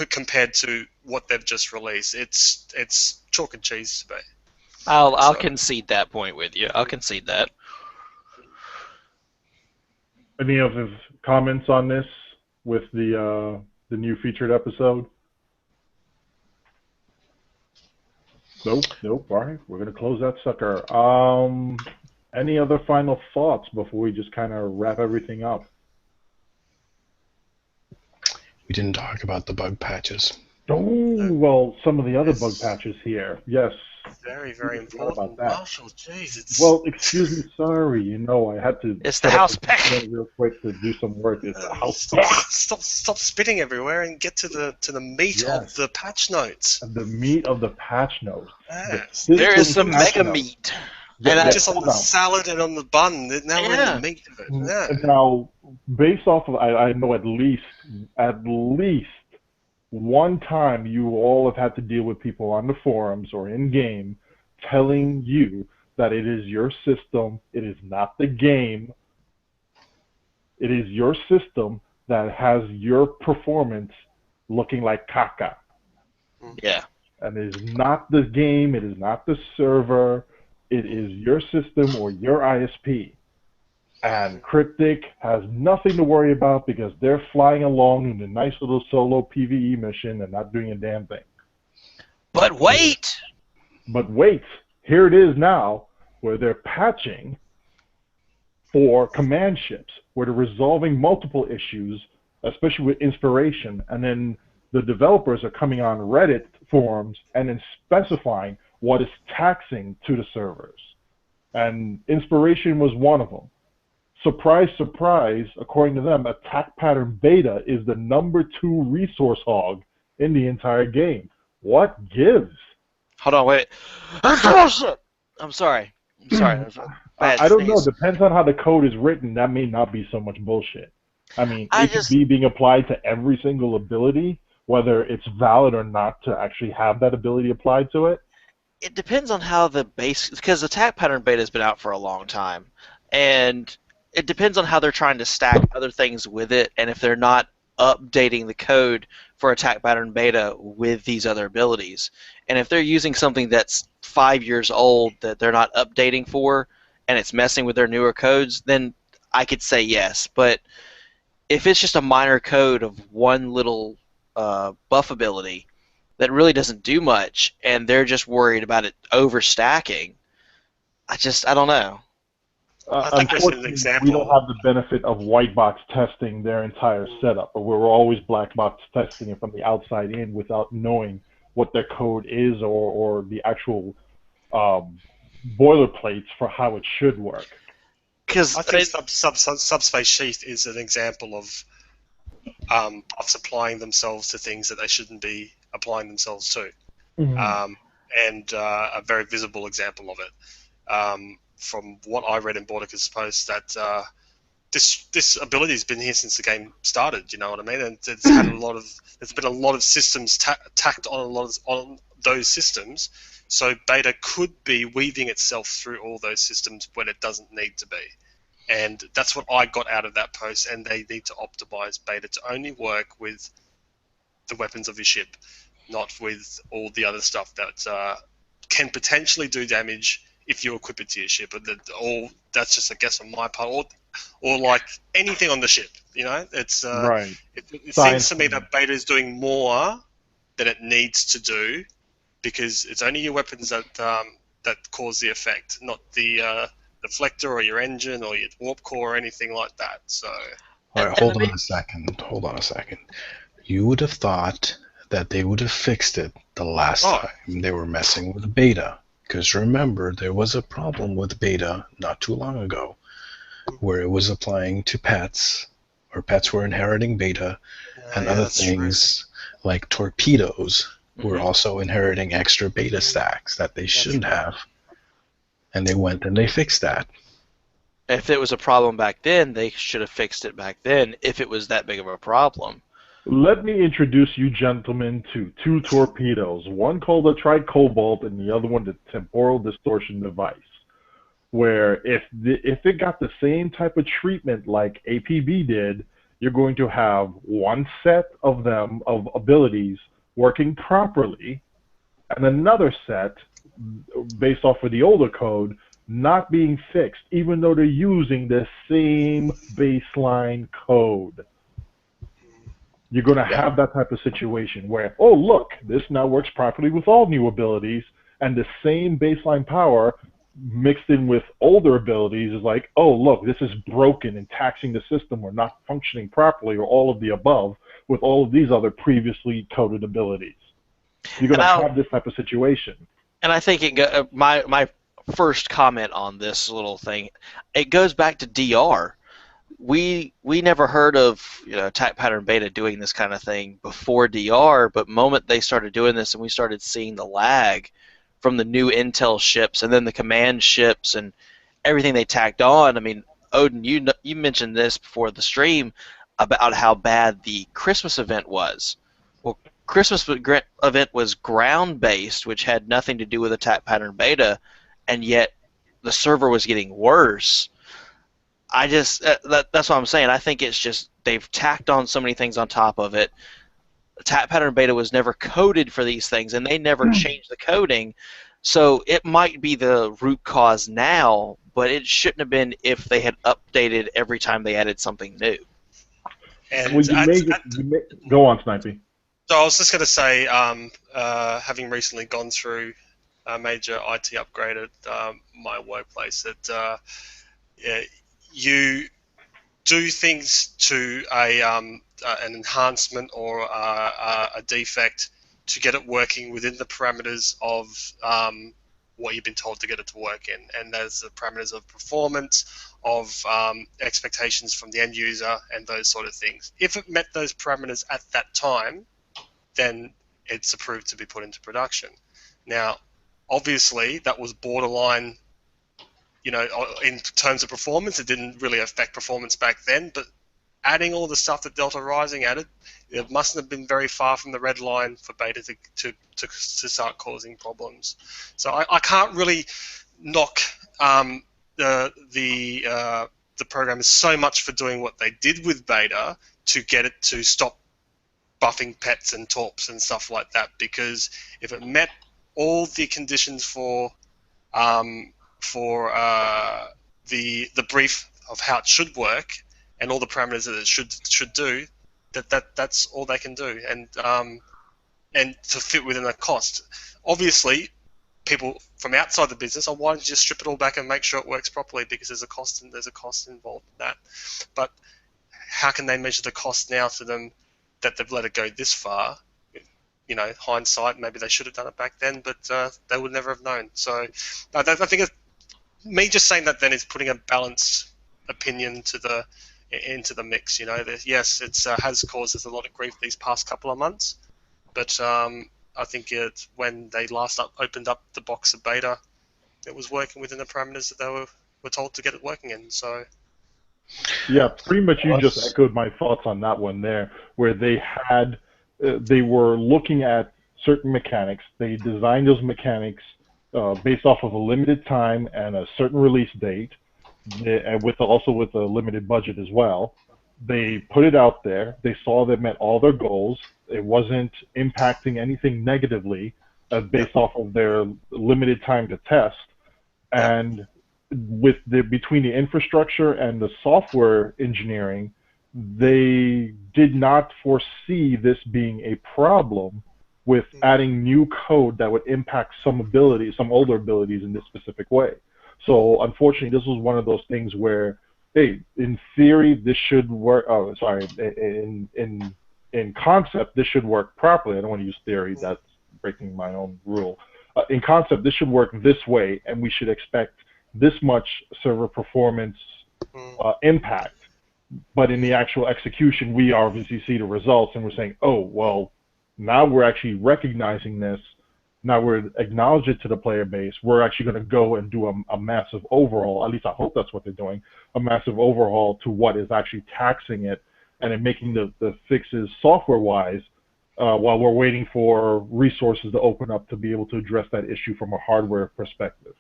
compared to what they've just released, it's chalk and cheese to me.
I'll concede that point with you. I'll concede that.
Any other comments on this with the new featured episode? Nope. All right, we're gonna close that sucker. Any other final thoughts before we just kind of wrap everything up?
We didn't talk about the bug patches.
Oh, well, some of the other bug patches here. Yes.
Very, very important.
About that.
Marshall, jeez, it's...
Well, excuse me, sorry. I had to.
It's the house pack.
Real quick to do some work. It's the house.
Stop spitting everywhere and get to the meat of the patch notes.
The meat of the patch notes.
Yes.
There is some mega meat.
And just on the salad and on the bun. Now we're in the meat of it. Yeah.
Now, based off of, I know at least one time you all have had to deal with people on the forums or in game telling you that it is your system, it is not the game, it is your system that has your performance looking like caca.
Yeah.
And it is not the game, it is not the server, it is your system or your ISP. And Cryptic has nothing to worry about because they're flying along in a nice little solo PvE mission and not doing a damn thing.
But wait!
Here it is now where they're patching for command ships, where they're resolving multiple issues, especially with Inspiration, and then the developers are coming on Reddit forums and then specifying what is taxing to the servers. And Inspiration was one of them. Surprise, surprise, according to them, Attack Pattern Beta is the #2 resource hog in the entire game. What gives?
Hold on, wait. I'm sorry.
I don't know. Depends on how the code is written. That may not be so much bullshit. I mean, it could be being applied to every single ability, whether it's valid or not to actually have that ability applied to it.
It depends on how the base... Because Attack Pattern Beta has been out for a long time. And it depends on how they're trying to stack other things with it, and if they're not updating the code for Attack Pattern Beta with these other abilities. And if they're using something that's 5 years old that they're not updating for, and it's messing with their newer codes, then I could say yes. But if it's just a minor code of one little buff ability that really doesn't do much, and they're just worried about it overstacking, I don't know.
I think that's an example.
We don't have the benefit of white box testing their entire setup, but we're always black box testing it from the outside in without knowing what their code is or the actual boilerplates for how it should work.
I think Subspace Sheath is an example of buffs applying themselves to things that they shouldn't be applying themselves to, and a very visible example of it. From what I read in Borderk's post, that this ability has been here since the game started. You know what I mean? And it's had there's been a lot of systems tacked on those systems. So Beta could be weaving itself through all those systems when it doesn't need to be. And that's what I got out of that post. And they need to optimize Beta to only work with the weapons of your ship, not with all the other stuff that can potentially do damage if you equip it to your ship. But that's just a guess on my part, or like anything on the ship. You know, it's
right.
It seems to me that Beta is doing more than it needs to do, because it's only your weapons that cause the effect, not the deflector or your engine or your warp core or anything like that. So,
all right, hold on a second. You would have thought that they would have fixed it the last time they were messing with Beta. Because remember, there was a problem with Beta not too long ago, where it was applying to pets, or pets were inheriting Beta, and other things like torpedoes were also inheriting extra Beta stacks that they shouldn't have. And they went and they fixed that.
If it was a problem back then, they should have fixed it back then, if it was that big of a problem.
Let me introduce you gentlemen to two torpedoes, one called the Tricobalt and the other one the Temporal Distortion Device, where if it got the same type of treatment like APB did, you're going to have one set of them, of abilities, working properly, and another set, based off of the older code, not being fixed, even though they're using the same baseline code. You're going to have that type of situation where, oh, look, this now works properly with all new abilities, and the same baseline power mixed in with older abilities is like, oh, look, this is broken and taxing the system or not functioning properly, or all of the above with all of these other previously coded abilities. You're going to have this type of situation.
And I think my first comment on this little thing, it goes back to DR. We never heard of attack pattern beta doing this kind of thing before DR, but moment they started doing this and we started seeing the lag from the new Intel ships and then the command ships and everything they tacked on. I mean, Odin, you mentioned this before the stream about how bad the Christmas event was. Well, Christmas event was ground-based, which had nothing to do with attack pattern beta, and yet the server was getting worse. I just that's what I'm saying. I think it's just they've tacked on so many things on top of it. Attack pattern beta was never coded for these things, and they never changed the coding. So it might be the root cause now, but it shouldn't have been if they had updated every time they added something new.
And
well, go on, Snipey.
So I was just going to say, having recently gone through a major IT upgrade at my workplace, that you do things to an enhancement or a defect to get it working within the parameters of what you've been told to get it to work in. And there's the parameters of performance, of expectations from the end user, and those sort of things. If it met those parameters at that time, then it's approved to be put into production. Now, obviously, that was borderline, in terms of performance. It didn't really affect performance back then, but adding all the stuff that Delta Rising added, it mustn't have been very far from the red line for beta to start causing problems. So I can't really knock the programmers so much for doing what they did with beta to get it to stop buffing pets and torps and stuff like that, because if it met all the conditions for the brief of how it should work and all the parameters that it should do, that's all they can do, and to fit within a cost. Obviously, people from outside the business, why don't you just strip it all back and make sure it works properly, because there's a cost involved in that. But how can they measure the cost now to them that they've let it go this far? Hindsight, maybe they should have done it back then, but they would never have known. So I think me just saying that then is putting a balanced opinion into the mix. Yes, it has caused us a lot of grief these past couple of months, but I think when they last opened up the box of beta, it was working within the parameters that they were told to get it working in. So
yeah, pretty much you just echoed my thoughts on that one there, where they were looking at certain mechanics. They designed those mechanics based off of a limited time and a certain release date, and also with a limited budget as well. They put it out there. They saw they met all their goals. It wasn't impacting anything negatively based off of their limited time to test. And between the infrastructure and the software engineering, they did not foresee this being a problem with adding new code that would impact some older abilities in this specific way. So unfortunately, this was one of those things where, hey, in theory, this should work. Oh, sorry, in concept, this should work properly. I don't want to use theory. That's breaking my own rule. In concept, this should work this way, and we should expect this much server performance impact. But in the actual execution, we obviously see the results, and we're saying, oh, well, now we're actually recognizing this. Now we're acknowledging it to the player base. We're actually going to go and do a massive overhaul. At least I hope that's what they're doing, a massive overhaul to what is actually taxing it, and then making the fixes software-wise while we're waiting for resources to open up to be able to address that issue from a hardware perspective.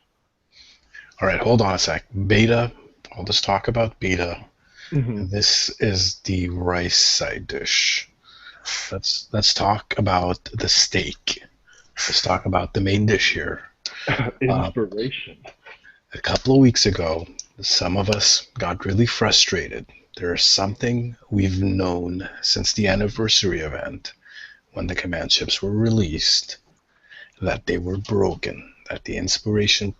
All right, hold on a sec. Beta, I'll just talk about beta.
Mhm.
This is the rice side dish. Let's talk about the steak. Let's talk about the main dish here.
Inspiration.
A couple of weeks ago, some of us got really frustrated. There's something we've known since the anniversary event when the command ships were released, that they were broken, that the inspiration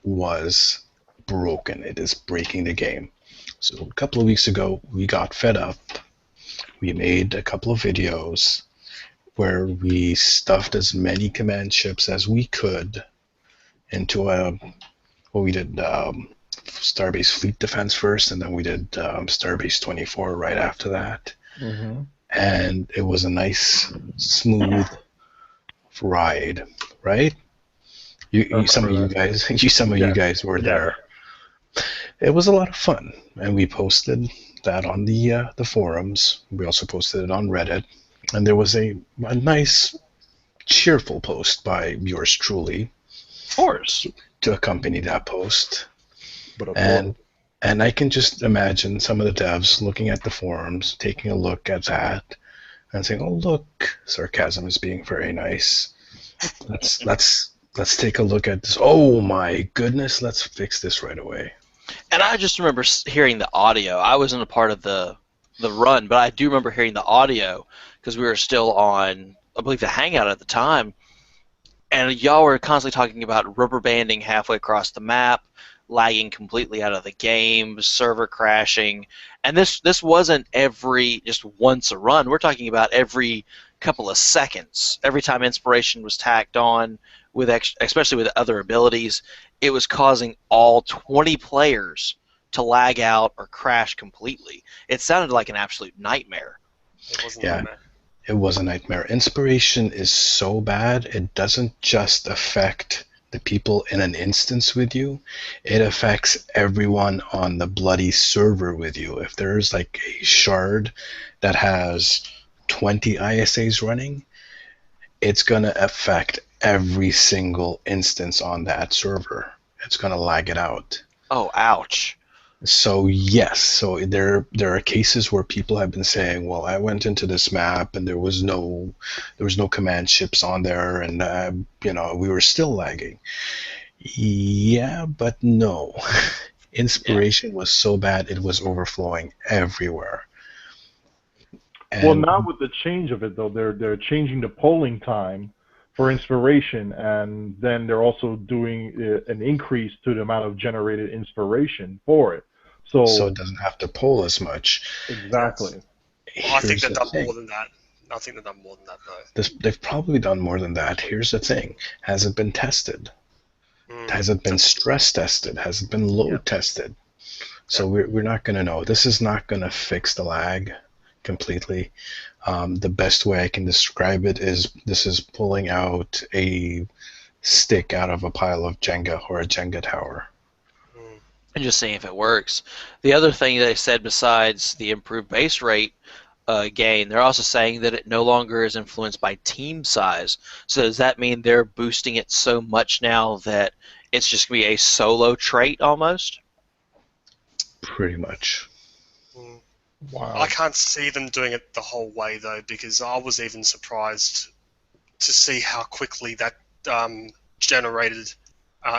was broken. It is breaking the game. So a couple of weeks ago, we got fed up. We made a couple of videos where we stuffed as many command ships as we could into we did Starbase Fleet Defense first, and then we did Starbase 24 right after that.
Hmm.
And it was a nice, smooth ride, right? Some of you
Remember
guys, some of
that.
you
Yeah.
guys were
Yeah.
there. It was a lot of fun, and we posted that on the forums. We also posted it on Reddit, and there was a nice, cheerful post by yours truly
Of course.
to accompany that post.
But of
And
course.
and I can just imagine some of the devs looking at the forums, taking a look at that, and saying, "Oh, look, sarcasm is being very nice. Let's take a look at this. Oh my goodness, let's fix this right away."
And I just remember hearing the audio. I wasn't a part of the run, but I do remember hearing the audio because we were still on, I believe, the Hangout at the time, and y'all were constantly talking about rubber banding halfway across the map, lagging completely out of the game, server crashing, and this wasn't every just once a run. We're talking about every couple of seconds. Every time inspiration was tacked on, with especially with other abilities, it was causing all 20 players to lag out or crash completely. It sounded like an absolute nightmare.
It wasn't
Yeah,
nightmare.
it was a nightmare. Inspiration is so bad, it doesn't just affect the people in an instance with you, it affects everyone on the bloody server with you. If there's like a shard that has 20 ISAs running, it's going to affect every single instance on that server. It's going to lag it out.
Oh, ouch.
So yes, so there are cases where people have been saying, "Well, I went into this map and there was no command ships on there, and we were still lagging." Yeah, but no,
Yeah.
inspiration was so bad it was overflowing everywhere.
Well,
And
now with the change of it though, they're changing the polling time for inspiration, and then they're also doing an increase to the amount of generated inspiration for it.
so it
So
doesn't have to poll as much.
Yes.
exactly.
I think
Here's
they've
the
done
thing.
more than that. I think they've done more than that, though.
They've probably done more than that. Here's the thing. Has it been tested? Has it been stress tested? Has it been load tested? So we're not going to know. This is not going to fix the lag completely. The best way I can describe it is this is pulling out a stick out of a pile of Jenga or a Jenga tower.
Mm.
And just seeing if it works. The other thing they said besides the improved base rate gain, they're also saying that it no longer is influenced by team size. So does that mean they're boosting it so much now that it's just going to be a solo trait almost?
Pretty much.
Mm.
Wow.
I can't see them doing it the whole way, though, because I was even surprised to see how quickly that generated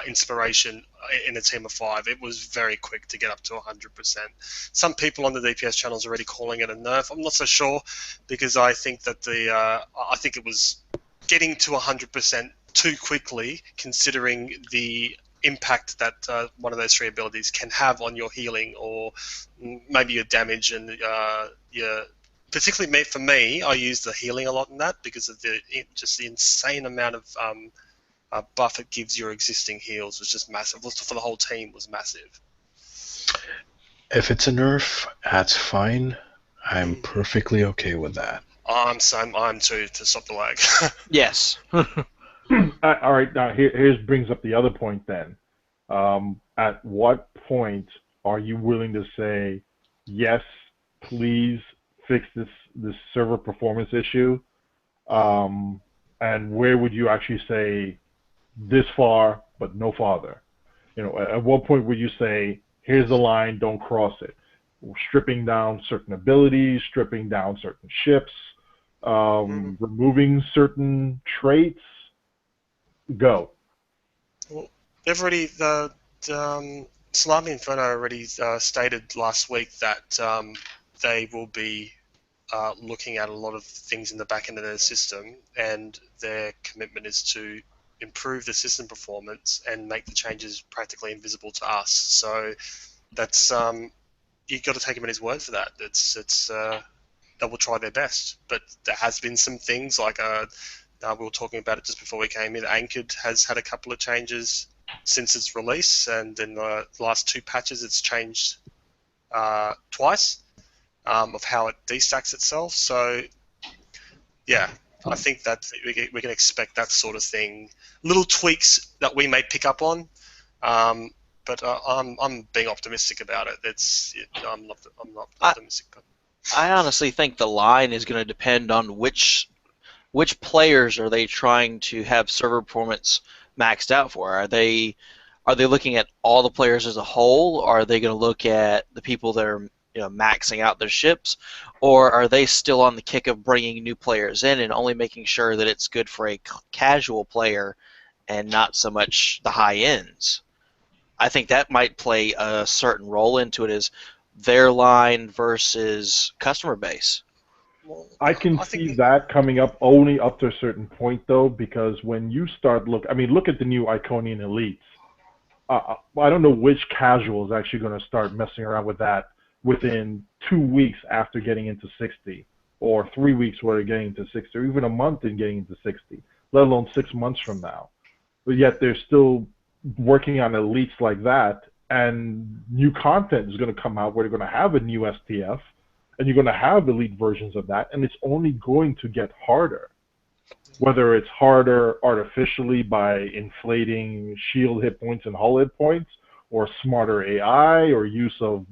inspiration in a team of 5. It was very quick to get up to 100%. Some people on the DPS channels are already calling it a nerf. I'm not so sure, because I think that I think it was getting to 100% too quickly, considering the impact that one of those 3 abilities can have on your healing or maybe your damage and your. Particularly for me, I use the healing a lot in that because of just the insane amount of buff it gives your existing heals was just massive. For the whole team was massive.
If it's a nerf, that's fine. I'm perfectly okay with that.
I'm too, to stop the lag.
Yes.
All right. Now here brings up the other point. Then, at what point are you willing to say, yes, please fix this server performance issue? And where would you actually say this far but no farther? At what point would you say, here's the line, don't cross it? stripping down certain abilities, stripping down certain ships, removing certain traits. Go.
Well, they've already Salami Inferno already stated last week that they will be looking at a lot of things in the back end of their system, and their commitment is to improve the system performance and make the changes practically invisible to us. So that's you've got to take him at his word for that. It's they will try their best, but there has been some things like we were talking about it just before we came in. Anchored has had a couple of changes since its release, and in the last 2 patches it's changed twice of how it destacks itself. So yeah, I think that we can expect that sort of thing. Little tweaks that we may pick up on, but I'm being optimistic about it. I'm not optimistic. But
I honestly think the line is going to depend on which players are they trying to have server performance maxed out for. Are they looking at all the players as a whole, or are they going to look at the people that are maxing out their ships, or are they still on the kick of bringing new players in and only making sure that it's good for a casual player and not so much the high ends? I think that might play a certain role into it, as their line versus customer base.
well,
I can
I
see
think
that coming up only up to a certain point, though, because when you start look at the new Iconian Elites. I don't know which casual is actually going to start messing around with that within 2 weeks after getting into 60, or 3 weeks where they're getting into 60, or even a month in getting into 60, let alone 6 months from now. But yet they're still working on elites like that, and new content is going to come out where they're going to have a new STF, and you're going to have elite versions of that, and it's only going to get harder. Whether it's harder artificially by inflating shield hit points and hull hit points, or smarter AI, or use of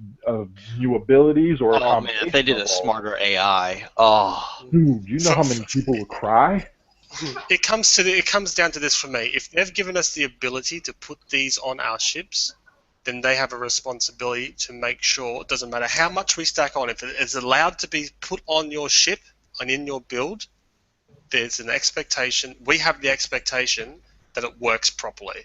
new abilities, or a
Oh man, if they
combination
did
of
a
all.
smarter AI, oh,
Dude, you know how many people would cry?
it comes down to this for me. If they've given us the ability to put these on our ships, then they have a responsibility to make sure it doesn't matter how much we stack on. If it is allowed to be put on your ship and in your build, there's an expectation. We have the expectation that it works properly,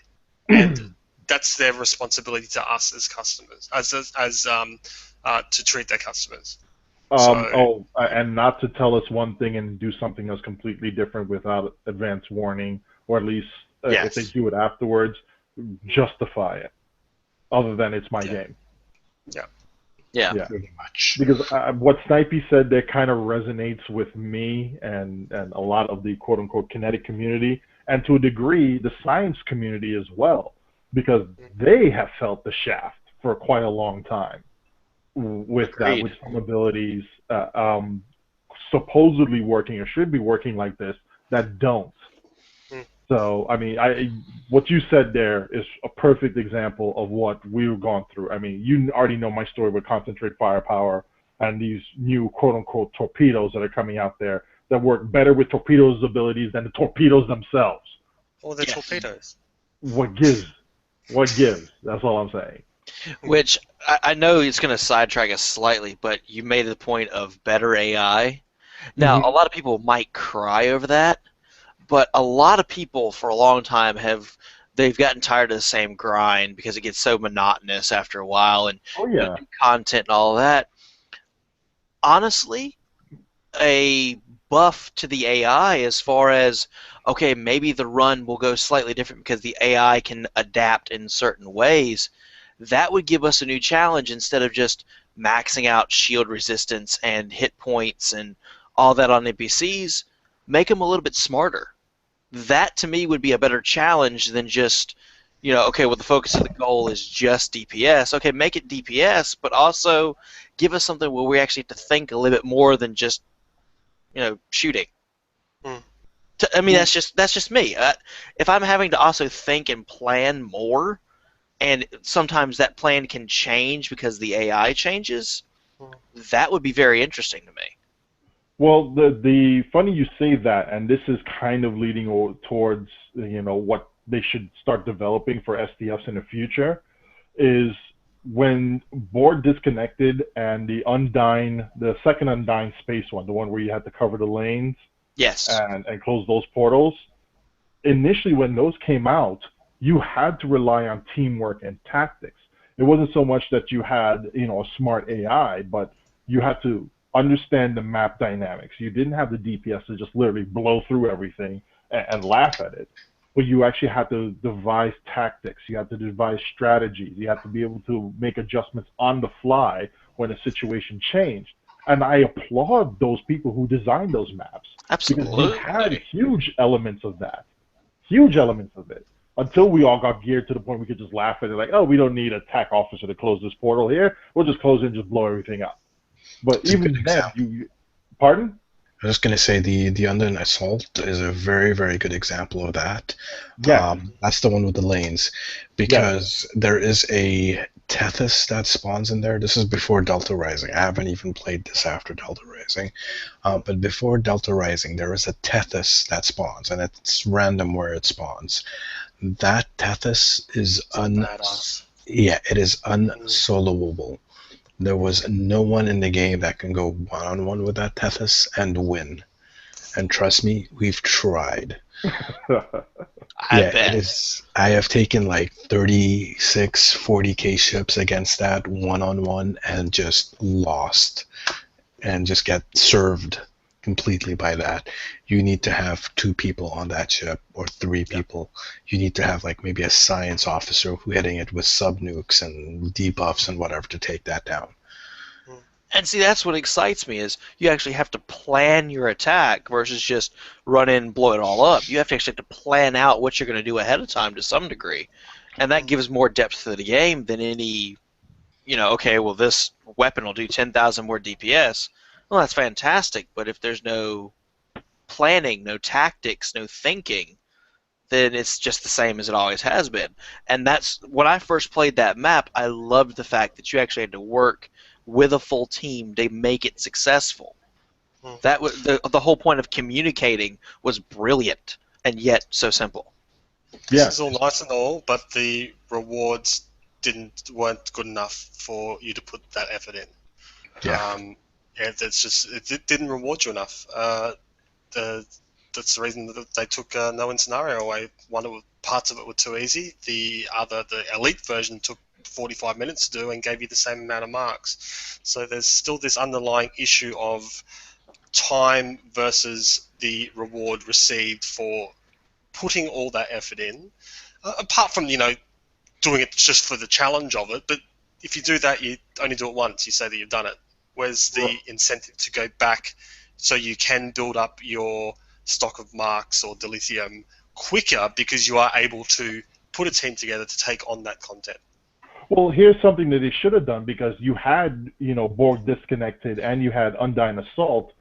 and that's their responsibility to us as customers, to treat their customers.
And not to tell us one thing and do something else completely different without advance warning, or at least if they do it afterwards, justify it. Other than it's my game.
yeah.
Pretty much.
Because what Snipey said there kind of resonates with me and a lot of the quote-unquote kinetic community, and to a degree the science community as well, because they have felt the shaft for quite a long time with
Agreed.
with some abilities supposedly working or should be working like this that don't. So, I mean, what you said there is a perfect example of what we've gone through. I mean, you already know my story with concentrate firepower and these new quote-unquote torpedoes that are coming out there that work better with torpedoes' abilities than the torpedoes themselves.
Or the
Yes.
torpedoes.
What gives? What gives? That's all I'm saying.
Which I know it's going to sidetrack us slightly, but you made the point of better AI. Now, a lot of people might cry over that, but a lot of people for a long time they've gotten tired of the same grind because it gets so monotonous after a while, and
Oh, yeah.
new content and all that. Honestly, a buff to the AI as far as, okay, maybe the run will go slightly different because the AI can adapt in certain ways, that would give us a new challenge instead of just maxing out shield resistance and hit points and all that on NPCs. Make them a little bit smarter. That to me would be a better challenge than just, okay, well the focus of the goal is just DPS. Okay, make it DPS, but also give us something where we actually have to think a little bit more than just, shooting. I mean, that's just me. If I'm having to also think and plan more, and sometimes that plan can change because the AI changes, that would be very interesting to me.
Well, the funny you say that, and this is kind of leading towards what they should start developing for SDFs in the future, is when Borg disconnected and the second Undyne space one, the one where you had to cover the lanes
Yes.
and close those portals, initially when those came out, you had to rely on teamwork and tactics. It wasn't so much that you had, a smart AI, but you had to understand the map dynamics. You didn't have the DPS to just literally blow through everything and laugh at it. But you actually had to devise tactics. You had to devise strategies. You had to be able to make adjustments on the fly when a situation changed. And I applaud those people who designed those maps. Because
Absolutely.
they had huge elements of that. Huge elements of it. Until we all got geared to the point we could just laugh at it like, oh, we don't need a TAC officer to close this portal here. We'll just close it and just blow everything up. But
It's a
even
good
then,
example.
pardon?
I was just going to say the Undyne Assault is a very, very good example of that.
Yeah.
That's the one with the lanes, because there is a Tethys that spawns in there. This is before Delta Rising. I haven't even played this after Delta Rising. But before Delta Rising, there is a Tethys that spawns, and it's random where it spawns. That Tethys is
Badass.
it is unsoloable. There was no one in the game that can go one-on-one with that Tethys and win. And trust me, we've tried.
I bet.
It is. I have taken like 36, 40k ships against that one-on-one and just lost. And just get served completely by that. You need to have 2 people on that ship or 3 people. You need to have like maybe a science officer who hitting it with sub nukes and debuffs and whatever to take that down.
And see, that's what excites me is you actually have to plan your attack versus just run in and blow it all up. You have to actually have to plan out what you're going to do ahead of time to some degree. And that gives more depth to the game than any, okay, well, this weapon will do 10,000 more DPS. Well, that's fantastic, but if there's no planning, no tactics, no thinking, then it's just the same as it always has been. And that's when I first played that map, I loved the fact that you actually had to work with a full team to make it successful. That was the whole point of communicating was brilliant and yet so simple.
Yeah.
This is all nice and all, but the rewards weren't good enough for you to put that effort in.
Yeah.
It didn't reward you enough. That's the reason that they took No Win Scenario away. Parts of it were too easy. The elite version took 45 minutes to do and gave you the same amount of marks. So there's still this underlying issue of time versus the reward received for putting all that effort in. Apart from doing it just for the challenge of it, but if you do that, you only do it once. You say that you've done it. Where's the incentive to go back so you can build up your stock of marks or dilithium quicker because you are able to put a team together to take on that content?
Well, here's something that they should have done, because you had, Borg Disconnected and you had Undyne Assault,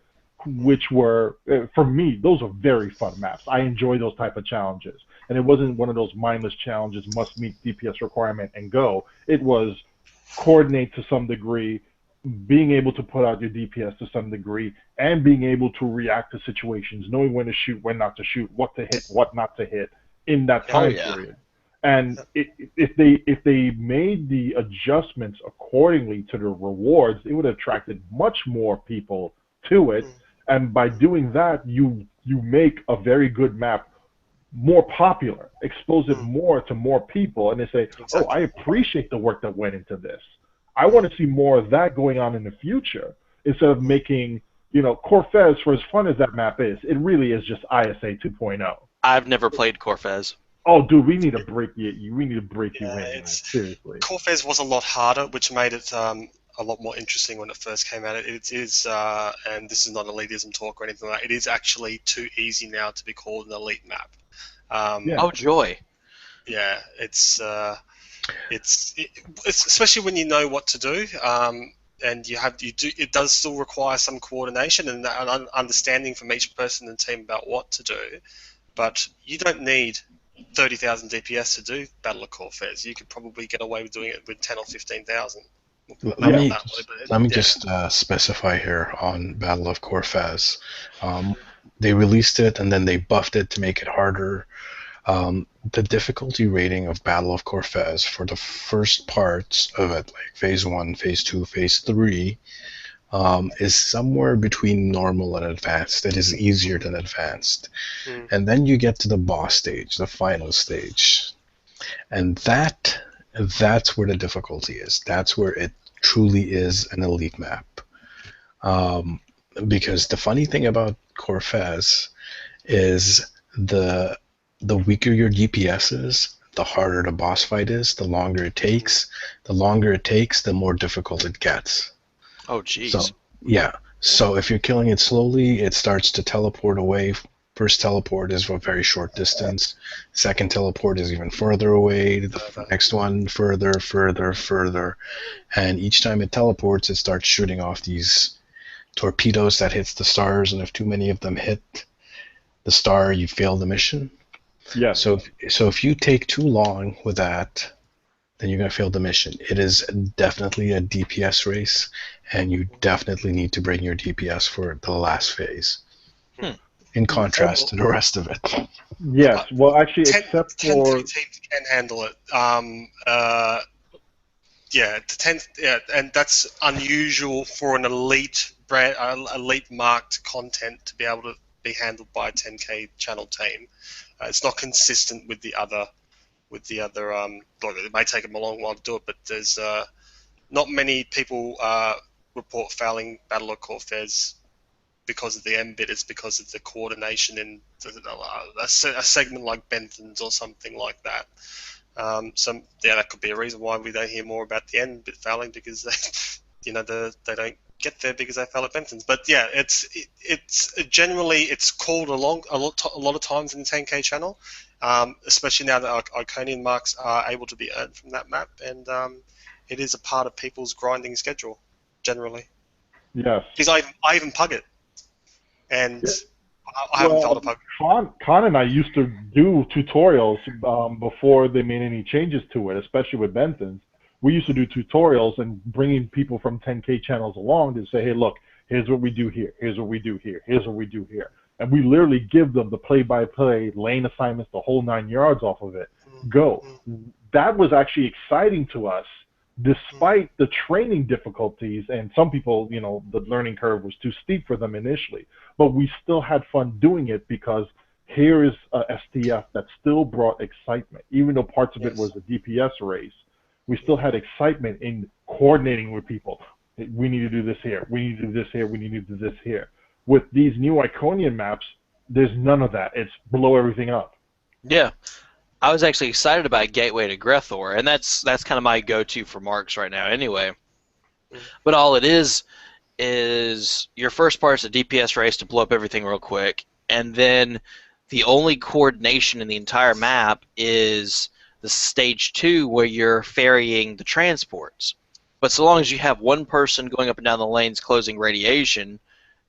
which were, for me, those are very fun maps. I enjoy those type of challenges. And it wasn't one of those mindless challenges, must meet DPS requirement and go. It was coordinate to some degree, being able to put out your DPS to some degree, and being able to react to situations, knowing when to shoot, when not to shoot, what to hit, what not to hit in that time period. And if they made the adjustments accordingly to the rewards, it would have attracted much more people to it. And by doing that, you make a very good map more popular, expose it more to more people, and they say, oh, I appreciate the work that went into this. I want to see more of that going on in the future, instead of making, Corfez, for as fun as that map is, it really is just ISA 2.0.
I've never played Corfez.
Oh, dude, we need to break you. We need to break you in, man. Seriously.
Corfez was a lot harder, which made it a lot more interesting when it first came out. It is, and this is not elitism talk or anything like that. It is actually too easy now to be called an elite map.
Oh joy!
Yeah, it's especially when you know what to do, and it does still require some coordination and an understanding from each person in the team about what to do. But you don't need 30,000 DPS to do Battle of Corfez. You could probably get away with doing it with 10 or 15,000.
Let me just specify here on Battle of Corfez. They released it and then they buffed it to make it harder. The difficulty rating of Battle of Corfez for the first parts of it, like Phase 1, Phase 2, Phase 3, is somewhere between normal and advanced. It is easier than advanced. And then you get to the boss stage, the final stage. And that's where the difficulty is. That's where it truly is an elite map. Because the funny thing about Corfez is the weaker your DPS is, the harder the boss fight is, the longer it takes. The longer it takes, the more difficult it gets.
Oh, jeez.
So, yeah. So if you're killing it slowly, it starts to teleport away. First teleport is a very short distance. Second teleport is even further away. The next one further. And each time it teleports, it starts shooting off these torpedoes that hits the stars. And if too many of them hit the star, you fail the mission.
Yeah.
So if you take too long with that, then you're going to fail the mission. It is definitely a DPS race, and you definitely need to bring your DPS for the last phase. In contrast to the rest of it.
Yes. Well, actually, except
10
for
teams can handle it. And that's unusual for an elite brand, elite marked content to be able to be handled by a 10k channel team. It's not consistent with the other. Look, it may take them a long while to do it, but there's not many people report failing Battle of Corfez because of the M-bit. It's because of the coordination in a segment like Benthans or something like that. That could be a reason why we don't hear more about the M-bit failing, because they don't get there because they fail at Benthans. But yeah, it's generally called a lot of times in the 10k channel. Especially now that Iconian marks are able to be earned from that map, and it is a part of people's grinding schedule, generally.
yes.
Because I even pug it, and I haven't felt a pug.
Con and I used to do tutorials before they made any changes to it, especially with Benthans. We used to do tutorials and bringing people from 10k channels along to say, hey, look, here's what we do here, here's what we do here, here's what we do here. And we literally give them the play-by-play, lane assignments, the whole 9 yards off of it. Go. That was actually exciting to us, despite the training difficulties. And some people, the learning curve was too steep for them initially. But we still had fun doing it because here is a STF that still brought excitement. Even though parts of it was a DPS race, we still had excitement in coordinating with people. We need to do this here. We need to do this here. We need to do this here. With these new Iconian maps, there's none of that. It's blow everything up.
Yeah. I was actually excited about Gateway to Grethor, and that's kind of my go-to for marks right now anyway. But all it is your first part's a DPS race to blow up everything real quick, and then the only coordination in the entire map is the stage 2 where you're ferrying the transports. But so long as you have one person going up and down the lanes closing radiation,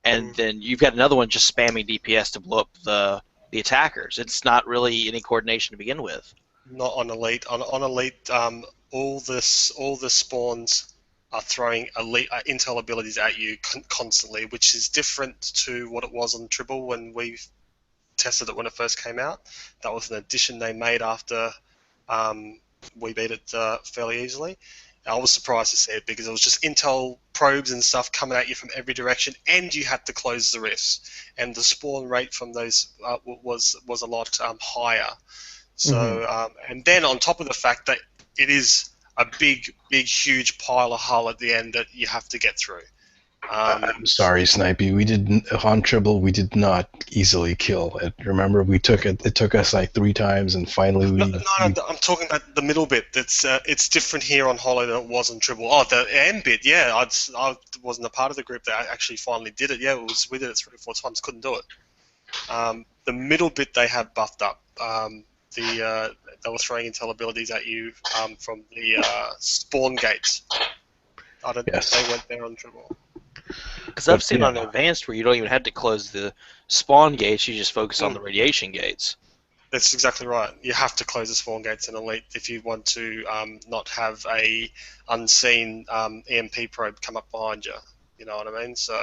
and then you've got another one just spamming DPS to blow up the attackers. It's not really any coordination to begin with.
Not on Elite. On Elite, all the spawns are throwing elite intel abilities at you constantly, which is different to what it was on Tribble when we tested it when it first came out. That was an addition they made after we beat it fairly easily. I was surprised to see it because it was just intel probes and stuff coming at you from every direction, and you had to close the rifts, and the spawn rate from those was a lot higher. So and then on top of the fact that it is a big, huge pile of hull at the end that you have to get through.
I'm sorry, Snipey. On Tribble, we did not easily kill it. Remember, we took it. It took us like 3 times, and finally we.
No, I'm talking about the middle bit. It's different here on Hollow than it was on Tribble. Oh, the end bit, yeah. I wasn't a part of the group that actually finally did it. Yeah, we did it 3 or 4 times. Couldn't do it. The middle bit they have buffed up. They were throwing intel abilities at you from the spawn gates. I don't think they went there on Tribble.
Because I've seen on Advanced where you don't even have to close the spawn gates, you just focus on the radiation gates.
That's exactly right. You have to close the spawn gates in Elite if you want to not have a unseen EMP probe come up behind you. You know what I mean? So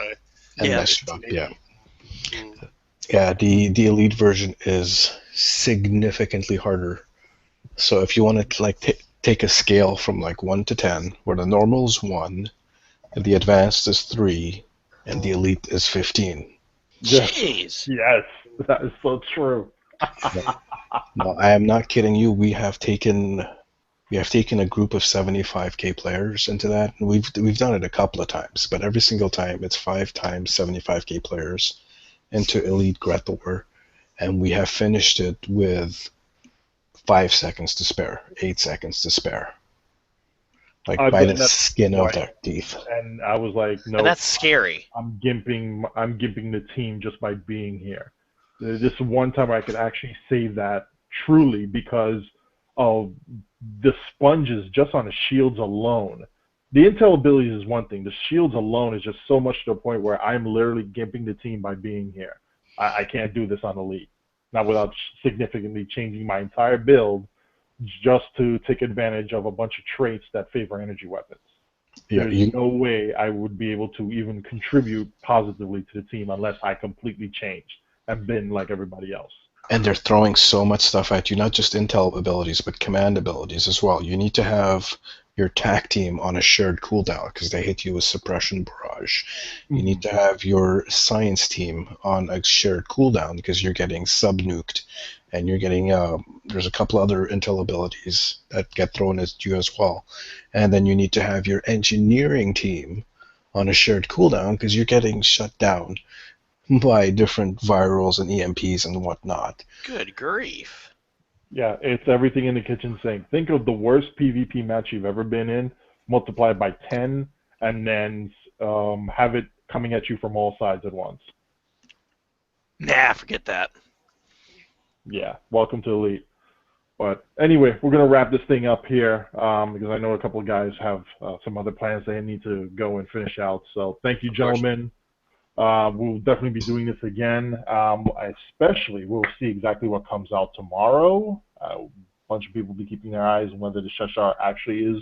yeah. Yeah, the elite version is significantly harder. So if you want to like take a scale from like 1 to 10, where the normal is 1, the advanced is 3, and the elite is 15.
Yes,
Jeez.
yes, that is so true.
No, I am not kidding you. We have taken a group of 75k players into that, and we've done it a couple of times, but every single time it's 5 times 75k players into Elite Gretel, and we have finished it with 5 seconds to spare, 8 seconds to spare, like
I've
by
done
the
that
skin of
twice,
their teeth.
and I was like, no,
And that's scary.
I'm gimping the team just by being here. This is one time I could actually say that truly because of the sponges just on the shields alone. The intel abilities is one thing. The shields alone is just so much to the point where I'm literally gimping the team by being here. I can't do this on Elite. Not without significantly changing my entire build just to take advantage of a bunch of traits that favor energy weapons.
Yeah,
There's no way I would be able to even contribute positively to the team unless I completely changed and been like everybody else.
and they're throwing so much stuff at you, not just intel abilities, but command abilities as well. You need to have your TAC team on a shared cooldown because they hit you with suppression barrage. You need to have your science team on a shared cooldown because you're getting sub-nuked, and you're getting there's a couple other intel abilities that get thrown at you as well. And then you need to have your engineering team on a shared cooldown because you're getting shut down by different virals and EMPs and whatnot.
Good grief.
Yeah, it's everything in the kitchen sink. Think of the worst PvP match you've ever been in, multiplied by 10, and then have it coming at you from all sides at once.
Nah, forget that.
Yeah, welcome to Elite. But anyway, we're going to wrap this thing up here because I know a couple of guys have some other plans they need to go and finish out. So thank you, gentlemen. We'll definitely be doing this again. Especially, we'll see exactly what comes out tomorrow. A bunch of people will be keeping their eyes on whether the Cheshire actually is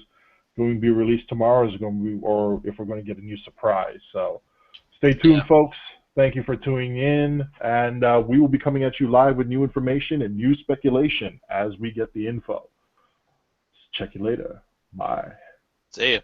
going to be released tomorrow, or if we're going to get a new surprise. So stay tuned, folks. Thank you for tuning in, and we will be coming at you live with new information and new speculation as we get the info. Check you later. Bye.
See ya.